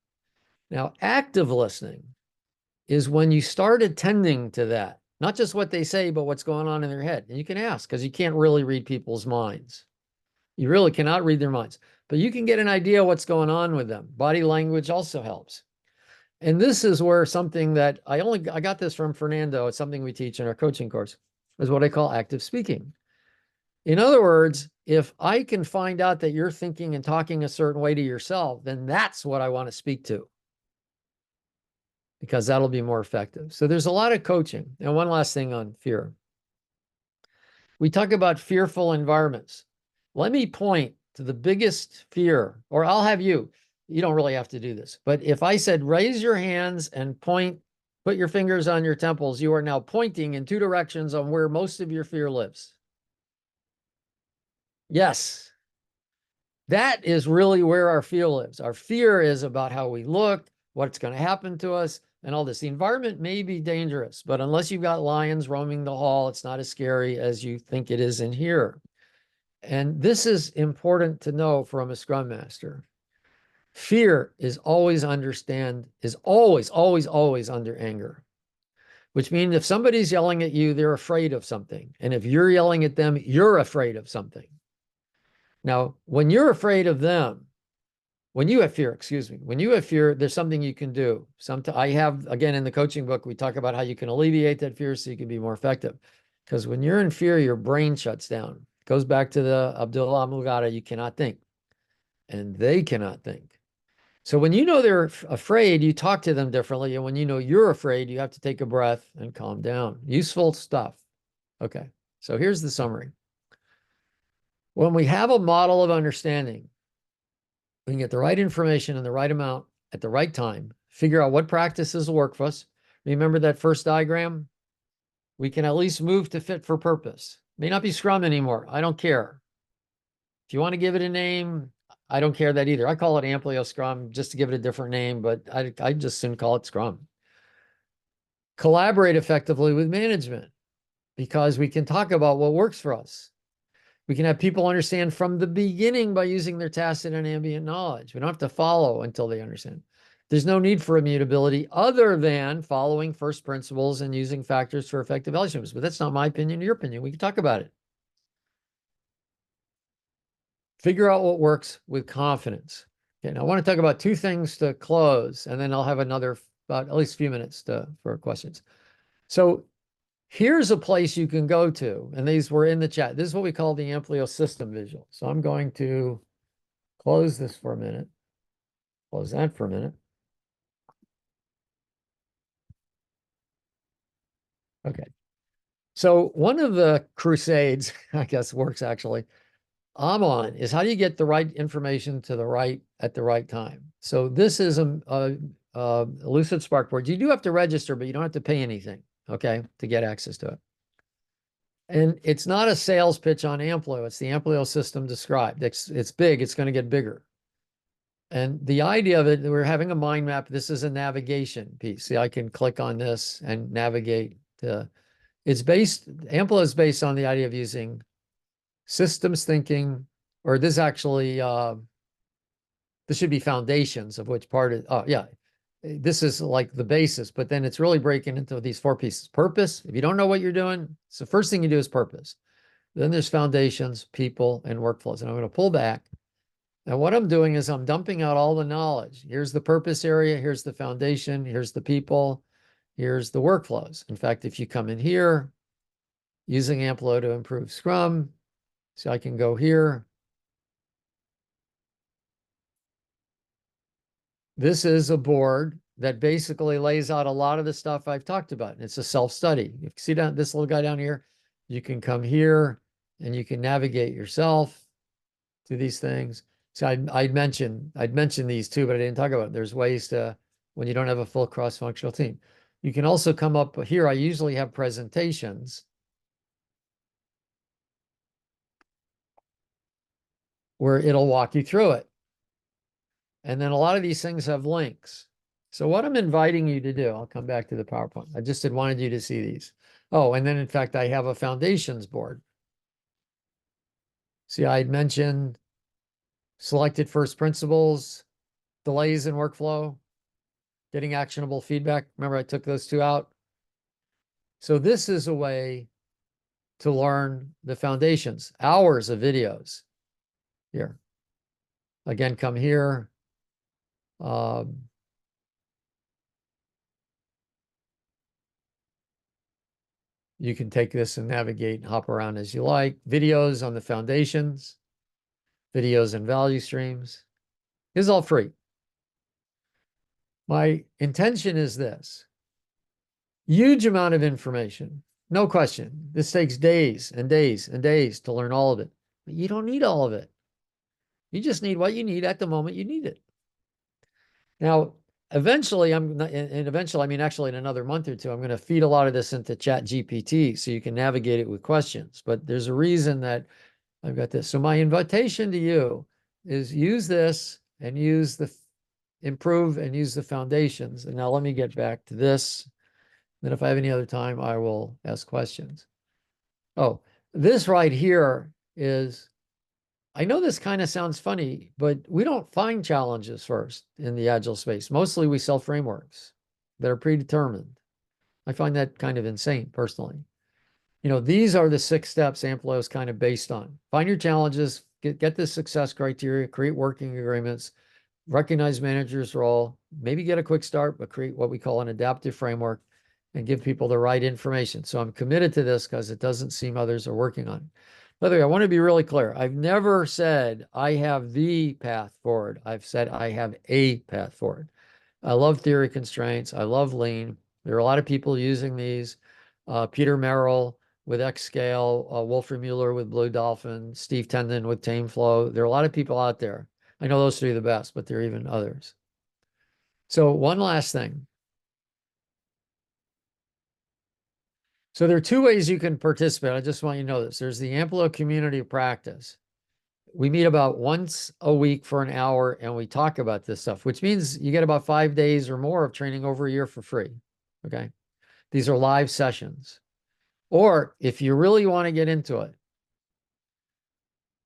Now, active listening is when you start attending to that, not just what they say, but what's going on in their head. And you can ask, because you can't really read people's minds. You really cannot read their minds, but you can get an idea what's going on with them. Body language also helps. And this is where something that I got this from Fernando. It's something we teach in our coaching course, is what I call active speaking. In other words, if I can find out that you're thinking and talking a certain way to yourself, then that's what I want to speak to, because that'll be more effective. So there's a lot of coaching. And one last thing on fear. We talk about fearful environments. Let me point to the biggest fear, or I'll have you. You don't really have to do this. But if I said, raise your hands and point, put your fingers on your temples, you are now pointing in two directions on where most of your fear lives. Yes. That is really where our fear lives. Our fear is about how we look, what's going to happen to us, and all this. The environment may be dangerous, but unless you've got lions roaming the hall, it's not as scary as you think it is in here. And this is important to know from a Scrum Master. Fear is always always under anger, which means if somebody's yelling at you, they're afraid of something. And if you're yelling at them, you're afraid of something. Now, when you're afraid of them, when you have fear, there's something you can do. I have, again, in the coaching book, we talk about how you can alleviate that fear so you can be more effective. Because when you're in fear, your brain shuts down. It goes back to the Abdullah Mugada, you cannot think. And they cannot think. So when you know they're afraid, you talk to them differently. And when you know you're afraid, you have to take a breath and calm down. Useful stuff. Okay, so here's the summary. When we have a model of understanding, we can get the right information in the right amount at the right time, figure out what practices will work for us. Remember that first diagram? We can at least move to fit for purpose. May not be Scrum anymore. I don't care. If you want to give it a name, I don't care that either. I call it Amplio Scrum just to give it a different name, but I just soon call it Scrum. Collaborate effectively with management, because we can talk about what works for us. We can have people understand from the beginning by using their tacit and ambient knowledge. We don't have to follow until they understand. There's no need for immutability other than following first principles and using factors for effective evaluations. But that's not my opinion or your opinion. We can talk about it. Figure out what works with confidence. Okay, now I want to talk about two things to close, and then I'll have another about at least a few minutes for questions. So here's a place you can go to, and these were in the chat. This is what we call the Amplio system visual. So I'm going to close this for a minute, close that for a minute. Okay. So one of the crusades, I guess works actually, I'm on is how do you get the right information to at the right time? So this is a Lucid Sparkboard. You do have to register, but you don't have to pay anything, okay, to get access to it. And it's not a sales pitch on Amplio. It's the Amplio system described. It's big. It's going to get bigger. And the idea of it, we're having a mind map. This is a navigation piece. See, I can click on this and navigate. Amplio is based on the idea of using systems thinking, or this actually, this should be foundations, of which part is, oh yeah, this is like the basis, but then it's really breaking into these four pieces. Purpose, if you don't know what you're doing, so first thing you do is purpose. Then there's foundations, people, and workflows. And I'm going to pull back. And what I'm doing is I'm dumping out all the knowledge. Here's the purpose area. Here's the foundation. Here's the people. Here's the workflows. In fact, if you come in here, using Amplio to improve Scrum, so I can go here. This is a board that basically lays out a lot of the stuff I've talked about. It's a self-study. You see down this little guy down here, you can come here and you can navigate yourself to these things. So I'd mentioned these too, but I didn't talk about it. There's ways to, when you don't have a full cross-functional team. You can also come up here. I usually have presentations where it'll walk you through it. And then a lot of these things have links. So what I'm inviting you to do, I'll come back to the PowerPoint. I just had wanted you to see these. Oh, and then in fact, I have a foundations board. See, I had mentioned selected first principles, delays in workflow, getting actionable feedback. Remember, I took those two out. So this is a way to learn the foundations, hours of videos here. Again, come here. You can take this and navigate and hop around as you like. Videos on the foundations, videos and value streams. This is all free. My intention is this. Huge amount of information. No question. This takes days and days and days to learn all of it. But you don't need all of it. You just need what you need at the moment you need it. Now, eventually, eventually, I mean, actually in another month or two, I'm going to feed a lot of this into Chat GPT so you can navigate it with questions. But there's a reason that I've got this. So my invitation to you is use this and improve and use the foundations. And now let me get back to this. Then if I have any other time, I will ask questions. Oh, this right here is, I know this kind of sounds funny, but we don't find challenges first in the Agile space. Mostly we sell frameworks that are predetermined. I find that kind of insane personally. These are the 6 steps Amplo is kind of based on. Find your challenges, get the success criteria, create working agreements, recognize manager's role, maybe get a quick start, but create what we call an adaptive framework and give people the right information. So I'm committed to this because it doesn't seem others are working on it. By the way, I want to be really clear. I've never said I have the path forward. I've said I have a path forward. I love theory constraints. I love lean. There are a lot of people using these. Peter Merrill with Xscale, Wolfram Mueller with Blue Dolphin, Steve Tendon with TameFlow. There are a lot of people out there. I know those 3 are the best, but there are even others. So one last thing. So there are 2 ways you can participate. I just want you to know this. There's the Amplo community of practice. We meet about once a week for an hour and we talk about this stuff, which means you get about 5 days or more of training over a year for free. Okay. These are live sessions. Or if you really want to get into it,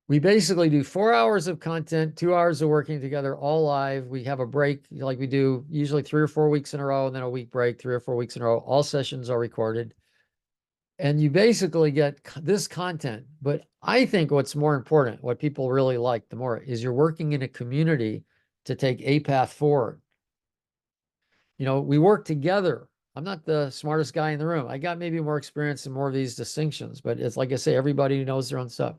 we basically do 4 hours of content, 2 hours of working together, all live. We have a break like we do usually 3 or 4 weeks in a row, and then a week break, 3 or 4 weeks in a row. All sessions are recorded. And you basically get this content. But I think what's more important, what people really like the more, is you're working in a community to take a path forward. We work together. I'm not the smartest guy in the room. I got maybe more experience in more of these distinctions, but it's like I say, everybody knows their own stuff.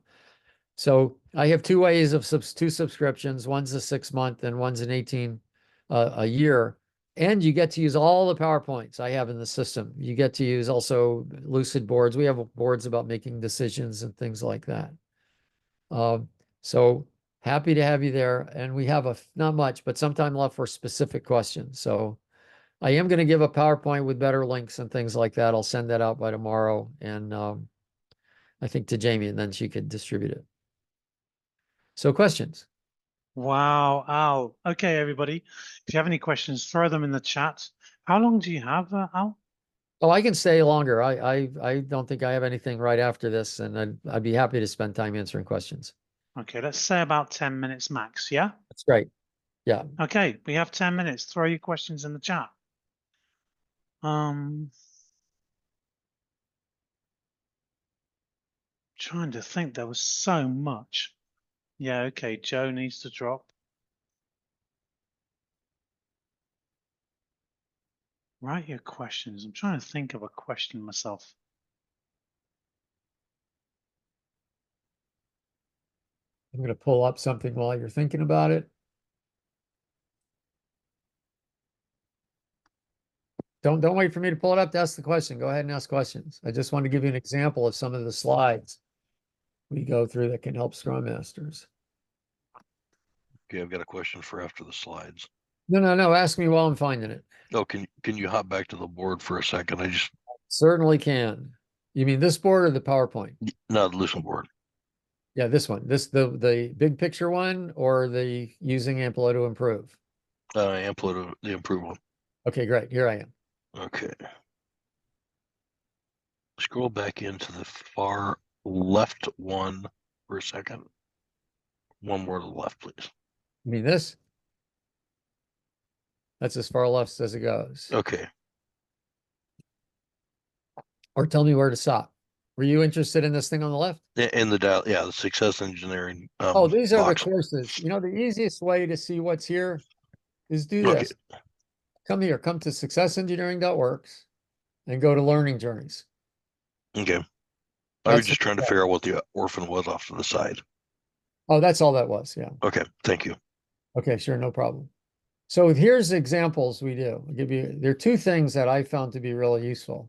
So I have 2 ways of 2 subscriptions. One's a 6-month and one's an 18 a year. And you get to use all the PowerPoints I have in the system. You get to use also lucid boards. We have boards about making decisions and things like that. So happy to have you there. And we have not much, but some time left for specific questions. So I am going to give a PowerPoint with better links and things like that. I'll send that out by tomorrow. And I think to Jamie, and then she could distribute it. So questions? Wow, Al. Okay, everybody. If you have any questions, throw them in the chat. How long do you have, Al? Oh, I can stay longer. I don't think I have anything right after this, and I'd be happy to spend time answering questions. Okay, let's say about 10 minutes max, yeah? That's great. Yeah. Okay, we have 10 minutes. Throw your questions in the chat. Trying to think, there was so much. Yeah, okay, Joe needs to drop. Write your questions. I'm trying to think of a question myself. I'm going to pull up something while you're thinking about it. Don't wait for me to pull it up to ask the question. Go ahead and ask questions. I just want to give you an example of some of the slides we go through that can help Scrum Masters. Okay, I've got a question for after the slides. No. Ask me while I'm finding it. Oh, can you hop back to the board for a second? I just Certainly can. You mean this board or the PowerPoint? no, the listen board. Yeah, this one. The big picture one or the using Amplo to improve. Amplo, the improved one. Okay, great. Here I am. Okay. Scroll back into the far left one for a second. One more to the left, please. You mean this? That's as far left as it goes. Okay. Or tell me where to stop. Were you interested in this thing on the left? In the dial, yeah, the success engineering. Oh, these are box. the courses. You know, the easiest way to see what's here is do Okay. this. Come here, come to successengineering.works and go to learning journeys. Okay. I That's was just trying to figure out what the orphan was off to the side. Oh, that's all that was. Yeah. Okay. Thank you. Okay, sure, no problem. So here's examples we do. I'll give you, there are two things that I found to be really useful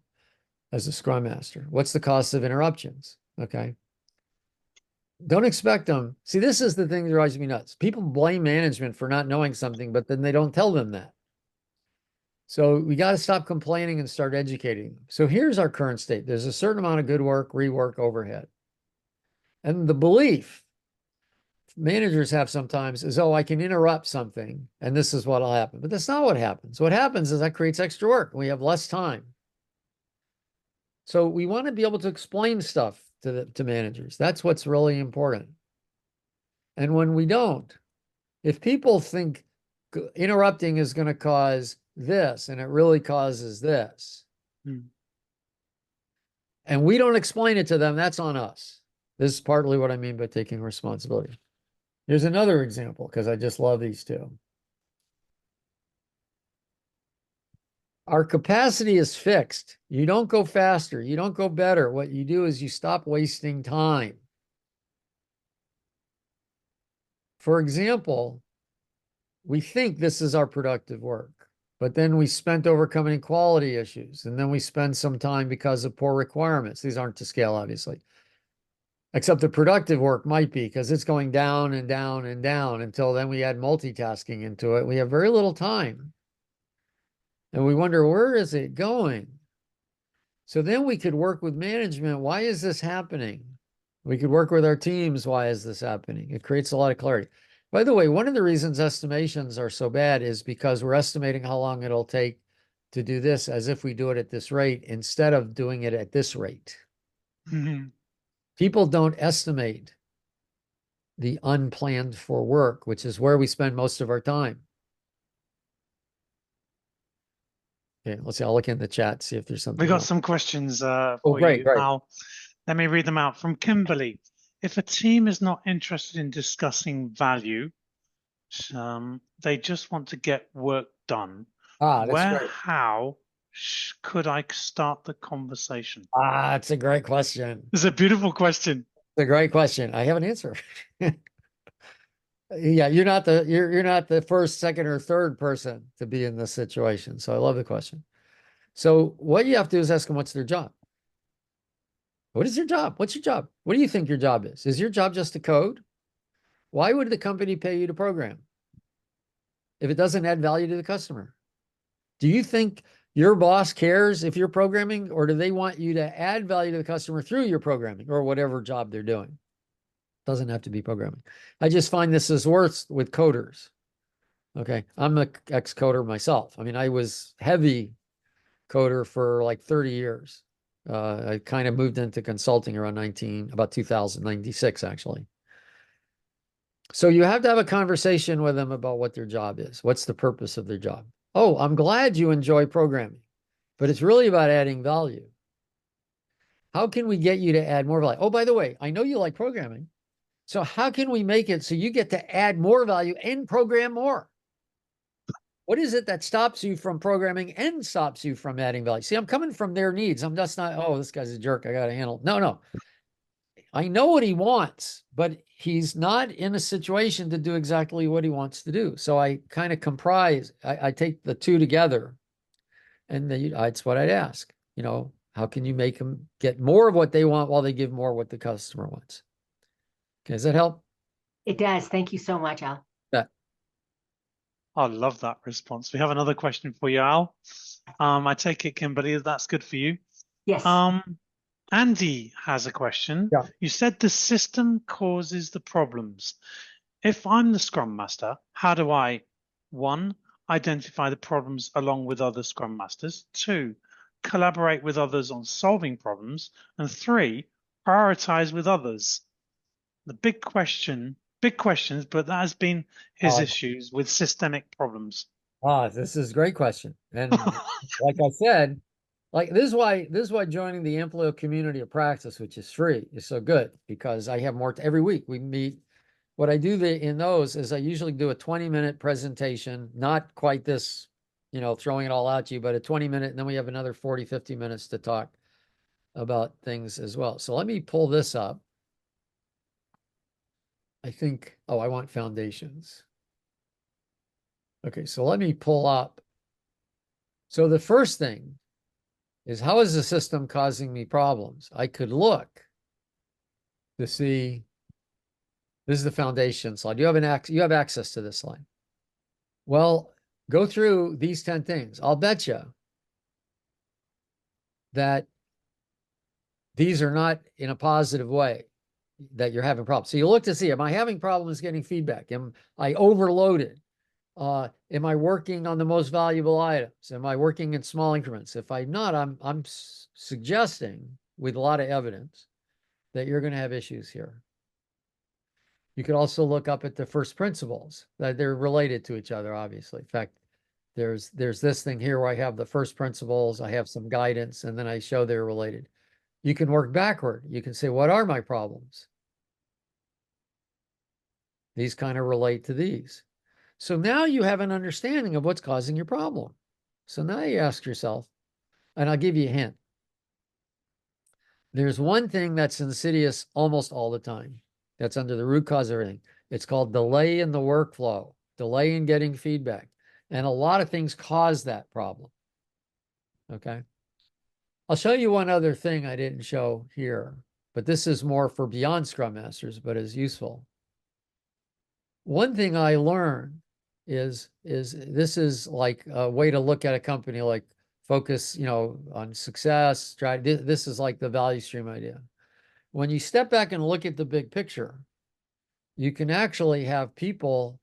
as a Scrum Master. What's the cost of interruptions? Okay. Don't expect them. See, this is the thing that drives me nuts. People blame management for not knowing something, but then they don't tell them that. So we got to stop complaining and start educating them. So here's our current state. There's a certain amount of good work, rework, overhead. And the belief managers have sometimes is, oh, I can interrupt something and this is what'll happen. But that's not what happens. What happens is that creates extra work. We have less time. So we want to be able to explain stuff to managers. That's what's really important. And when we don't, if people think interrupting is going to cause this and it really causes this, and we don't explain it to them, that's on us. This is partly what I mean by taking responsibility. Here's another example, because I just love these two. Our capacity is fixed. You don't go faster. You don't go better. What you do is you stop wasting time. For example, we think this is our productive work, but then we spent overcoming quality issues, and then we spend some time because of poor requirements. These aren't to scale, obviously. Except the productive work might be, because it's going down and down and down until then we add multitasking into it. We have very little time. And we wonder, where is it going? So then we could work with management. Why is this happening? We could work with our teams. Why is this happening? It creates a lot of clarity. By the way, one of the reasons estimations are so bad is because we're estimating how long it'll take to do this as if we do it at this rate instead of doing it at this rate. People don't estimate the unplanned for work, which is where we spend most of our time. Okay, let's see. I'll look in the chat, see if there's something. We got else. some questions Oh, for great, you, great. Al. Let me read them out. From Kimberly. If a team is not interested in discussing value, they just want to get work done, That's great. how could I start the conversation? It's a great question. It's a beautiful question. It's a great question. I have an answer. Yeah, you're not the first, second, or third person to be in this situation. So I love the question. So what you have to do is ask them what's their job. What is your job? What's your job? What do you think your job is? Is your job just to code? Why would the company pay you to program if it doesn't add value to the customer? Do you think your boss cares if you're programming, or do they want you to add value to the customer through your programming or whatever job they're doing? Doesn't have to be programming. I just find this is worse with coders. Okay. I'm an ex-coder myself. I mean, I was heavy coder for like 30 years. I kind of moved into consulting around about 2096, actually. So you have to have a conversation with them about what their job is. What's the purpose of their job? Oh, I'm glad you enjoy programming, but it's really about adding value. How can we get you to add more value? Oh, by the way, I know you like programming. So how can we make it so you get to add more value and program more? What is it that stops you from programming and stops you from adding value? See, I'm coming from their needs. I'm just not, oh, this guy's a jerk, I got to handle. No. I know what he wants, but he's not in a situation to do exactly what he wants to do. So I kind of I take the two together And then that's what I'd ask, you know, how can you make them get more of what they want while they give more what the customer wants? Okay, does that help? It does. Thank you so much, Al. That I love that response. We have another question for you, Al. I take it, Kimberly, that's good for you. Yes. Andy has a question. Yeah. You said the system causes the problems. If I'm the Scrum Master, how do I, 1, identify the problems along with other Scrum Masters, 2, collaborate with others on solving problems, and 3, prioritize with others? The big questions, but that has been his issues with systemic problems. this is a great question. And like I said, like this is why joining the Amplio community of practice, which is free, is so good, because I have more every week. We meet. What I do in those is I usually do a 20-minute presentation, not quite this, you know, throwing it all at you, but a 20-minute, and then we have another 40, 50 minutes to talk about things as well. So let me pull this up. I think, oh, I want foundations. Okay, so let me pull up. So the first thing is, how is the system causing me problems? I could look to see, this is the foundation slide. You have access to this slide. Well, go through these 10 things. I'll bet you that these are not in a positive way, that you're having problems. So you look to see, am I having problems getting feedback? Am I overloaded? Am I working on the most valuable items? Am I working in small increments? If I'm not, I'm suggesting with a lot of evidence that you're going to have issues here. You could also look up at the first principles, that they're related to each other, obviously. In fact, there's this thing here where I have the first principles, I have some guidance, and then I show they're related. You can work backward. You can say, what are my problems? These kind of relate to these. So now you have an understanding of what's causing your problem. So now you ask yourself, and I'll give you a hint. There's one thing that's insidious almost all the time. That's under the root cause of everything. It's called delay in the workflow, delay in getting feedback. And a lot of things cause that problem. Okay. I'll show you one other thing I didn't show here, but this is more for beyond Scrum Masters, but is useful. One thing I learned is this is like a way to look at a company, like focus, you know, on success. This is like the value stream idea. When you step back and look at the big picture, you can actually have people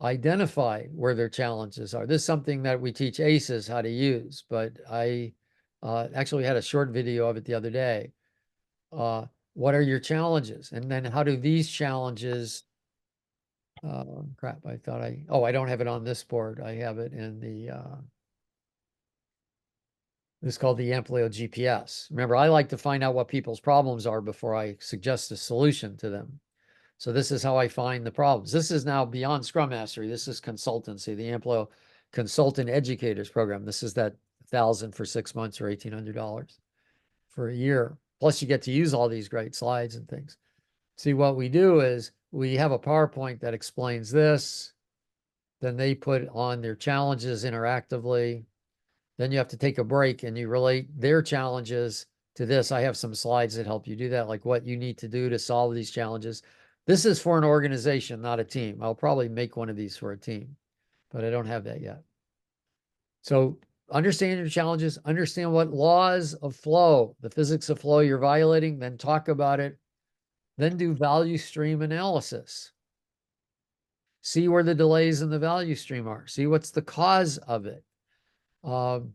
identify where their challenges are. This is something that we teach ACEs how to use, but I actually had a short video of it the other day. What are your challenges? And then how do these challenges, crap, I don't have it on this board. I have it in the, this is called the Amplio GPS. Remember, I like to find out what people's problems are before I suggest a solution to them. So this is how I find the problems. This is now beyond Scrum Mastery. This is consultancy, the Amplio Consultant Educators Program. This is that 1,000 for 6 months or $1,800 for a year. Plus you get to use all these great slides and things. See, what we do is we have a PowerPoint that explains this. Then they put on their challenges interactively. Then you have to take a break and you relate their challenges to this. I have some slides that help you do that, like what you need to do to solve these challenges. This is for an organization, not a team. I'll probably make one of these for a team, but I don't have that yet. So understand your challenges, understand what laws of flow, the physics of flow you're violating, then talk about it, then do value stream analysis. See where the delays in the value stream are. See what's the cause of it. I'll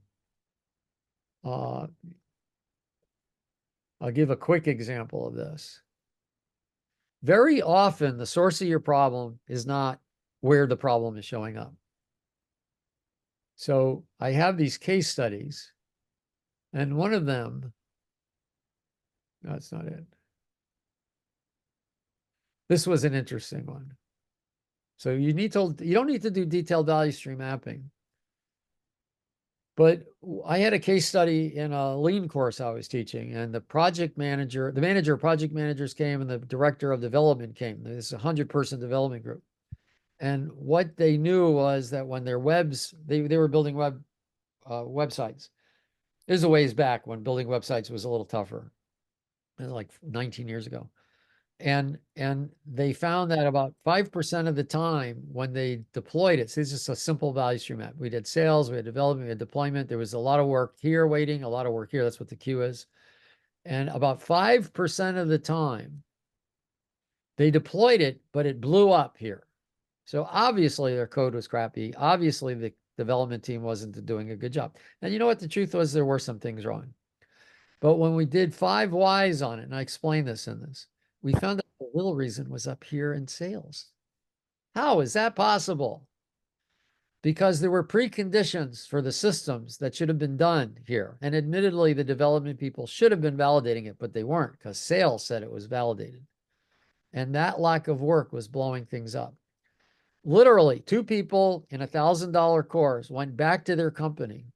give a quick example of this. Very often, the source of your problem is not where the problem is showing up. So I have these case studies, and one of them, no, that's not it. This was an interesting one. So you don't need to do detailed value stream mapping. But I had a case study in a lean course I was teaching, and the manager of project managers came, and the director of development came. This is a 100-person development group. And what they knew was that when their webs, they were building web websites. This is a ways back when building websites was a little tougher. It was like 19 years ago. And they found that about 5% of the time when they deployed it, so this is a simple value stream map. We did sales, we had development, we had deployment. There was a lot of work here waiting, a lot of work here. That's what the queue is. And about 5% of the time, they deployed it, but it blew up here. So obviously their code was crappy. Obviously the development team wasn't doing a good job. And you know what? The truth was there were some things wrong. But when we did 5 whys on it, and I explained this in this, we found out the real reason was up here in sales. How is that possible? Because there were preconditions for the systems that should have been done here. And admittedly, the development people should have been validating it, but they weren't because sales said it was validated. And that lack of work was blowing things up. Literally, 2 people in $1,000 course went back to their company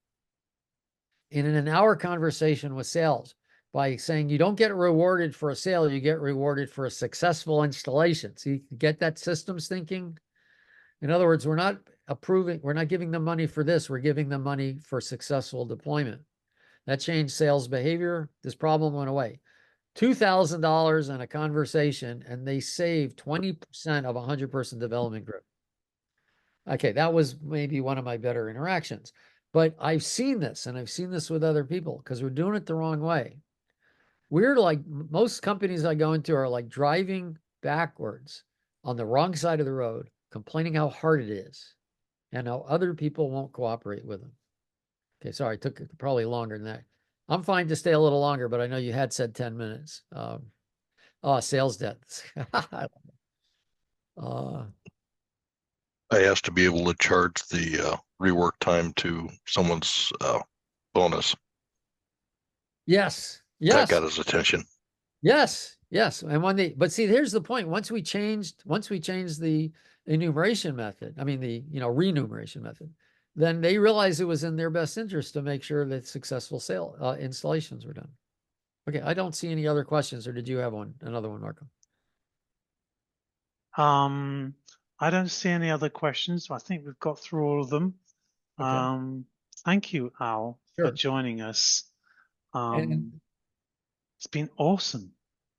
in an hour conversation with sales by saying, you don't get rewarded for a sale, you get rewarded for a successful installation. So you get that systems thinking. In other words, we're not giving them money for this, we're giving them money for successful deployment. That changed sales behavior. This problem went away. $2,000 in a conversation, and they saved 20% of a 100-person development group. Okay, that was maybe one of my better interactions. But I've seen this, and I've seen this with other people because we're doing it the wrong way. We're like, most companies I go into are like driving backwards on the wrong side of the road, complaining how hard it is and how other people won't cooperate with them. Okay, sorry, it took probably longer than that. I'm fine to stay a little longer, but I know you had said 10 minutes. Sales deaths. I asked to be able to charge the rework time to someone's bonus. Yes. That got his attention. Yes. And but see, here's the point. Once we changed the enumeration method, I mean the remuneration method, then they realized it was in their best interest to make sure that successful installations were done. Okay, I don't see any other questions, or did you have another one, Marco? I don't see any other questions. I think we've got through all of them. Okay. Thank you, Al, Sure. for joining us. And it's been awesome.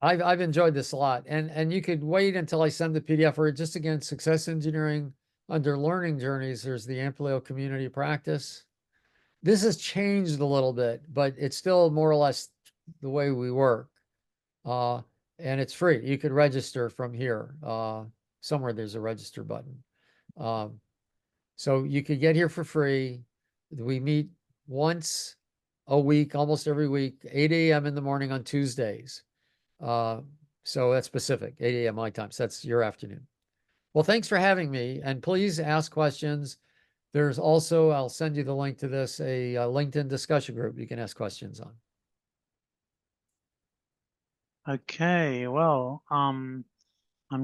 I've enjoyed this a lot. And you could wait until I send the PDF, or just again, Success Engineering under Learning Journeys, there's the Amplio Community Practice. This has changed a little bit, but it's still more or less the way we work. And it's free. You could register from here. Somewhere there's a register button. So you could get here for free. We meet once a week, almost every week, 8 a.m. in the morning on Tuesdays. So that's Pacific, 8 a.m. my time. So that's your afternoon. Well, thanks for having me. And please ask questions. There's also, I'll send you the link to this, a LinkedIn discussion group you can ask questions on. Okay, well, I'm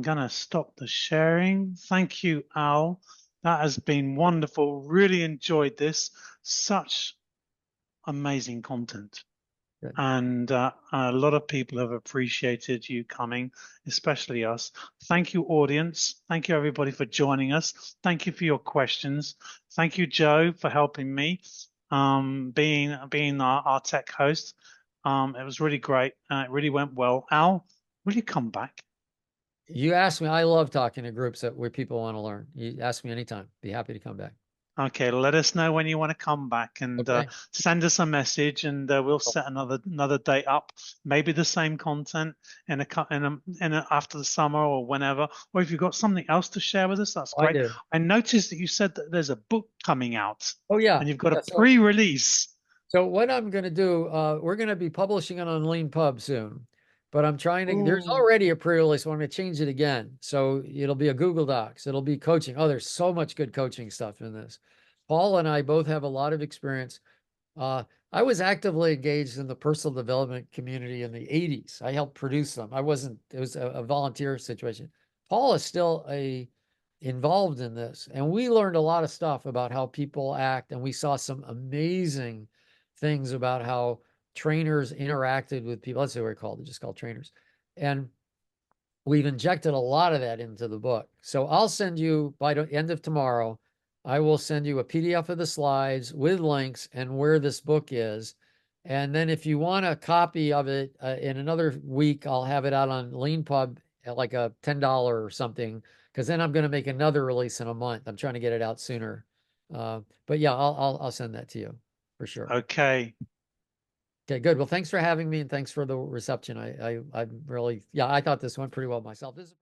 gonna stop the sharing. Thank you, Al. That has been wonderful. Really enjoyed this. Such amazing content. Good. And a lot of people have appreciated you coming, especially us. Thank you, audience. Thank you, everybody, for joining us. Thank you for your questions. Thank you, Joe, for helping me, being our tech host. It was really great. It really went well. Al, will you come back? You asked me. I love talking to groups where people want to learn. You ask me anytime. Be happy to come back. Okay, let us know when you want to come back, and Okay. send us a message, and we'll set another date up. Maybe the same content in a after the summer or whenever. Or if you've got something else to share with us, that's great. I noticed that you said that there's a book coming out. Oh yeah, and you've got a pre-release. So what I'm going to do, we're going to be publishing it on LeanPub soon, but I'm trying to. There's already a pre-release, so I'm going to change it again. So it'll be a Google Docs. It'll be coaching. Oh, there's so much good coaching stuff in this. Paul and I both have a lot of experience. I was actively engaged in the personal development community in the 80s. I helped produce them. It was a volunteer situation. Paul is still involved in this, and we learned a lot of stuff about how people act, and we saw some amazing things about how trainers interacted with people. That's what we're called. They're just called trainers. And we've injected a lot of that into the book. So I'll send you by the end of tomorrow I will send you a PDF of the slides with links and where this book is. And then if you want a copy of it in another week, I'll have it out on LeanPub at like a $10 or something, because then I'm going to make another release in a month. I'm trying to get it out sooner. But yeah, I'll send that to you for sure. Okay. Okay, good. Well, thanks for having me and thanks for the reception. I really, yeah, I thought this went pretty well myself. This is